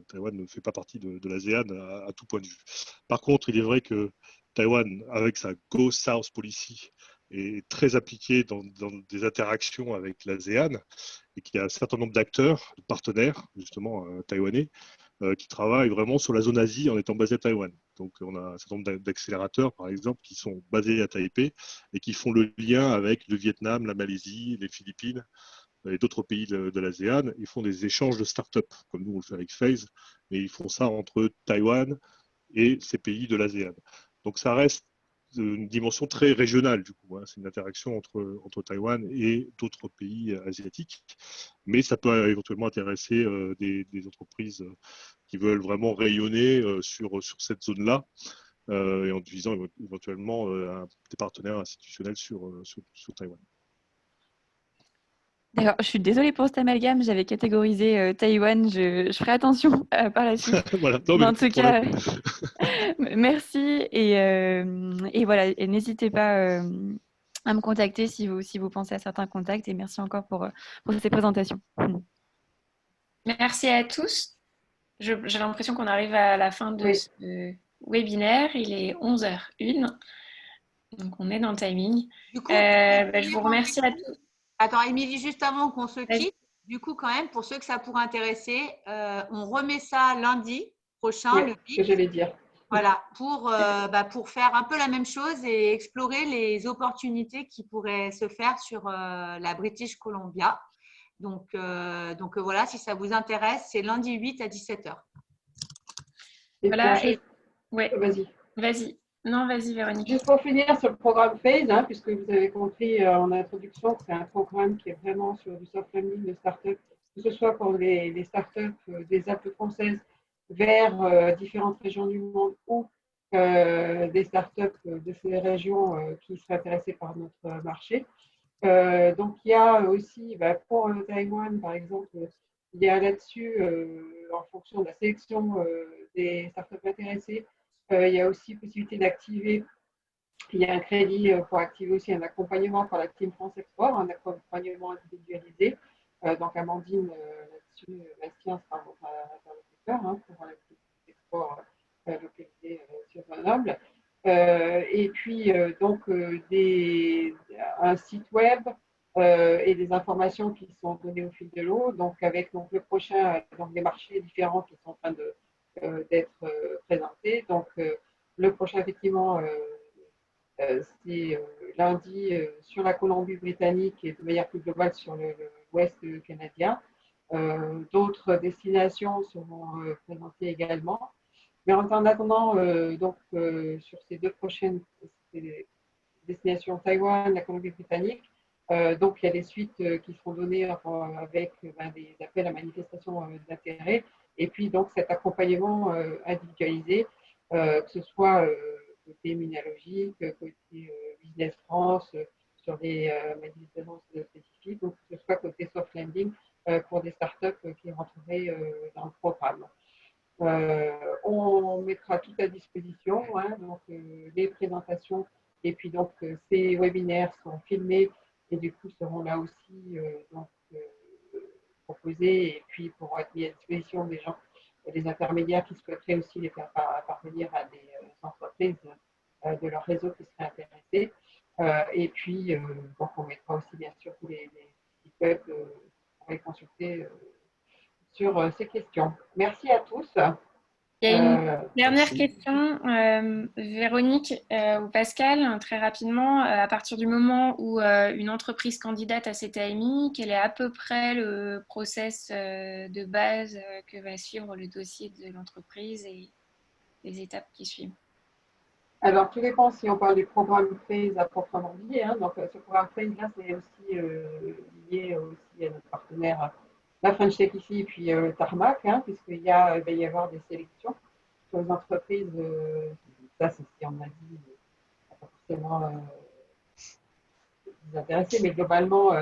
Taïwan ne fait pas partie de l'ASEAN à tout point de vue. Par contre, il est vrai que Taïwan, avec sa Go South Policy, est très appliqué dans des interactions avec l'ASEAN et qu'il y a un certain nombre d'acteurs, de partenaires, justement taïwanais, qui travaillent vraiment sur la zone Asie en étant basés à Taïwan. Donc, on a un certain nombre d'accélérateurs, par exemple, qui sont basés à Taipei et qui font le lien avec le Vietnam, la Malaisie, les Philippines et d'autres pays de l'ASEAN. Ils font des échanges de start-up, comme nous on le fait avec FaZe, mais ils font ça entre Taïwan et ces pays de l'ASEAN. Donc ça reste une dimension très régionale, du coup. Hein. C'est une interaction entre Taïwan et d'autres pays asiatiques, mais ça peut éventuellement intéresser des entreprises qui veulent vraiment rayonner sur cette zone-là. Et en visant éventuellement des partenaires institutionnels sur Taïwan. D'accord, je suis désolée pour cet amalgame, j'avais catégorisé Taïwan, je ferai attention par la suite. Voilà. Non, Mais mais en tout cas, problème. merci et voilà, et n'hésitez pas à me contacter si vous pensez à certains contacts et merci encore pour ces présentations. Merci à tous. J'ai l'impression qu'on arrive à la fin de Oui. ce webinaire. Il est 11h01. Donc, on est dans le timing. Du coup, Je vous remercie à tous. Attends, Émilie, juste avant qu'on se Vas-y. quitte, du coup, quand même, pour ceux que ça pourrait intéresser, on remet ça lundi prochain, Oui, le ce que 8. j'allais dire. Voilà, pour faire un peu la même chose et explorer les opportunités qui pourraient se faire sur la British Columbia. Donc voilà, si ça vous intéresse, c'est lundi 8 à 17h. Et Voilà. puis, Ouais. vas-y. Vas-y. Non, vas-y, Véronique. Juste pour finir sur le programme FaZe, hein, puisque vous avez compris en introduction que c'est un programme qui est vraiment sur du soft landing de start-up, que ce soit pour les start-up des Alpes françaises vers différentes régions du monde ou des start-up de ces régions qui seraient intéressées par notre marché. Donc, il y a aussi, pour Taïwan, par exemple, il y a là-dessus, en fonction de la sélection des startups intéressées, il y a aussi possibilité d'activer, il y a un crédit pour activer aussi un accompagnement par la Team France Export, un accompagnement individualisé. Donc, Amandine, là-dessus, Bastien sera votre interlocuteur pour la Team France Export localisée sur Grenoble. Et puis, donc, un site web et des informations qui sont données au fil de l'eau. Donc, avec le prochain, donc, des marchés différents qui sont en train d'être présentés. Donc, le prochain, effectivement, c'est lundi sur la Colombie-Britannique et de manière plus globale sur l'Ouest canadien. D'autres destinations seront présentées également. Mais en attendant, sur ces deux prochaines destinations, Taïwan, la Colombie-Britannique, donc il y a des suites qui seront données avec des appels à manifestation d'intérêt et puis donc cet accompagnement individualisé, que ce soit côté immunologique, côté Business France, sur des manifestations spécifiques, ou que ce soit côté soft landing pour des startups qui rentreraient dans le programme. On mettra tout à disposition, donc les présentations et puis donc ces webinaires sont filmés et du coup seront là aussi proposés et puis pourront être mis à disposition des gens, des intermédiaires qui souhaiteraient aussi les faire parvenir à des entreprises de leur réseau qui seraient intéressées. Et puis donc on mettra aussi bien sûr tous les sites web pour les consulter sur ces questions. Merci à tous. Il y a une dernière question, Véronique ou Pascal, très rapidement. À partir du moment où une entreprise candidate à CTAMI, quel est à peu près le process de base que va suivre le dossier de l'entreprise et les étapes qui suivent? Alors, tout dépend si on parle du programme FASE à proprement dit. Hein. Donc, ce programme FASE-là, c'est aussi lié aussi à notre partenaire, la French Tech ici, et puis le Tarmac, hein, puisqu'il va y avoir des sélections sur les entreprises. Ça, c'est ce qu'on a dit, pas forcément vous intéresser, mais globalement,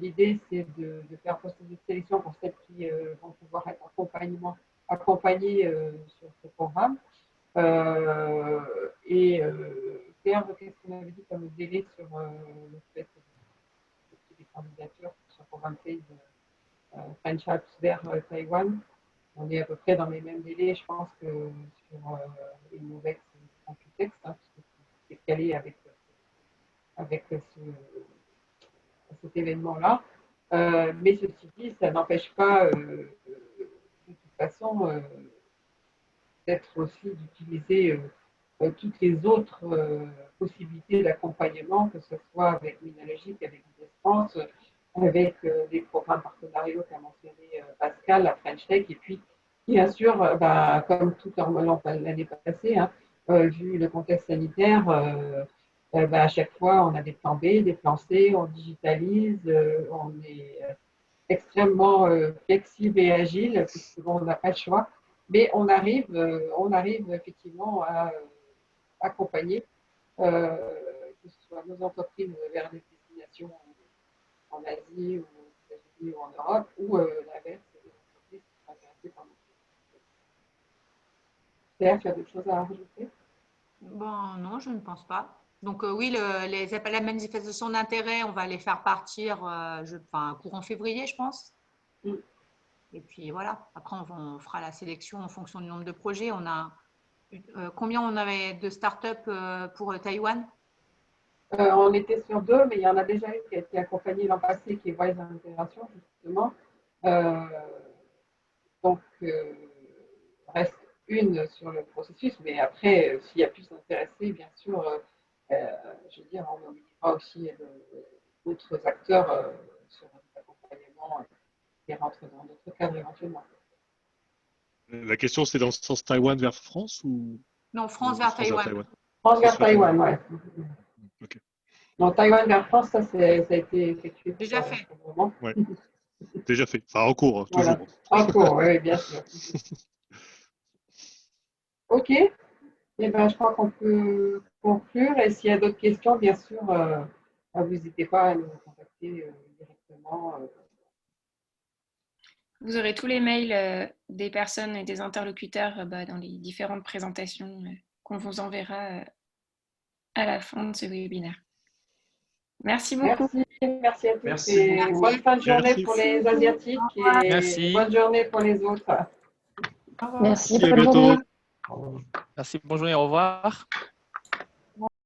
l'idée, c'est de faire un processus de sélection pour celles qui vont pouvoir être accompagnées sur ce programme. Pierre, qu'est-ce qu'on avait dit comme délai sur le fait des candidatures sur le programme FASE French Apps vers Taïwan? On est à peu près dans les mêmes délais, je pense, que sur Innovex et Computex, hein, puisque c'est calé avec cet événement-là. Mais ceci dit, ça n'empêche pas, de toute façon, d'être aussi d'utiliser toutes les autres possibilités d'accompagnement, que ce soit avec Minalogic, avec Despense, avec les programmes partenariaux qu'a mentionné Pascal, la French Tech, et puis bien sûr, comme tout l'année passée, hein, vu le contexte sanitaire, à chaque fois on a des plans B, des plans C, on digitalise, on est extrêmement flexible et agile, puisque bon, on n'a pas le choix. Mais on arrive effectivement à accompagner, que ce soit nos entreprises vers des destinations en Asie ou aux États-Unis ou en Europe, ou l'inverse, des entreprises qui sont intéressées par nos produits. Claire, tu as d'autres choses à rajouter? Bon, non, je ne pense pas. Donc oui, les appels à manifestation d'intérêt, on va les faire partir courant février, je pense. Mm. Et puis voilà, après on fera la sélection en fonction du nombre de projets. On a combien on avait de startups pour Taïwan? On était sur 2, mais il y en a déjà une qui a été accompagnée l'an passé, qui est Wise Intégration, justement. Donc, reste une sur le processus, mais après, s'il y a plus d'intéressés, bien sûr, je veux dire, on mobilisera aussi d'autres acteurs sur l'accompagnement qui rentrent dans d'autres cadres éventuellement. La question, c'est dans le sens Taïwan vers France ou Non, France vers Taïwan. France vers Taïwan, ouais. Ok. Non, Taïwan vers France, ça a été effectué. Déjà fait. Ouais. Déjà fait. Enfin, en cours, voilà. toujours. En cours, oui, bien sûr. Ok. Eh ben, je crois qu'on peut conclure. Et s'il y a d'autres questions, bien sûr, vous n'hésitez pas à nous contacter directement. Vous aurez tous les mails des personnes et des interlocuteurs dans les différentes présentations qu'on vous enverra à la fin de ce webinaire. Merci beaucoup. Merci à tous. Merci et beaucoup. bonne fin de journée pour les Asiatiques et Merci. bonne journée pour les autres. Merci, à bonne bientôt. journée. Merci, bonne journée, au revoir.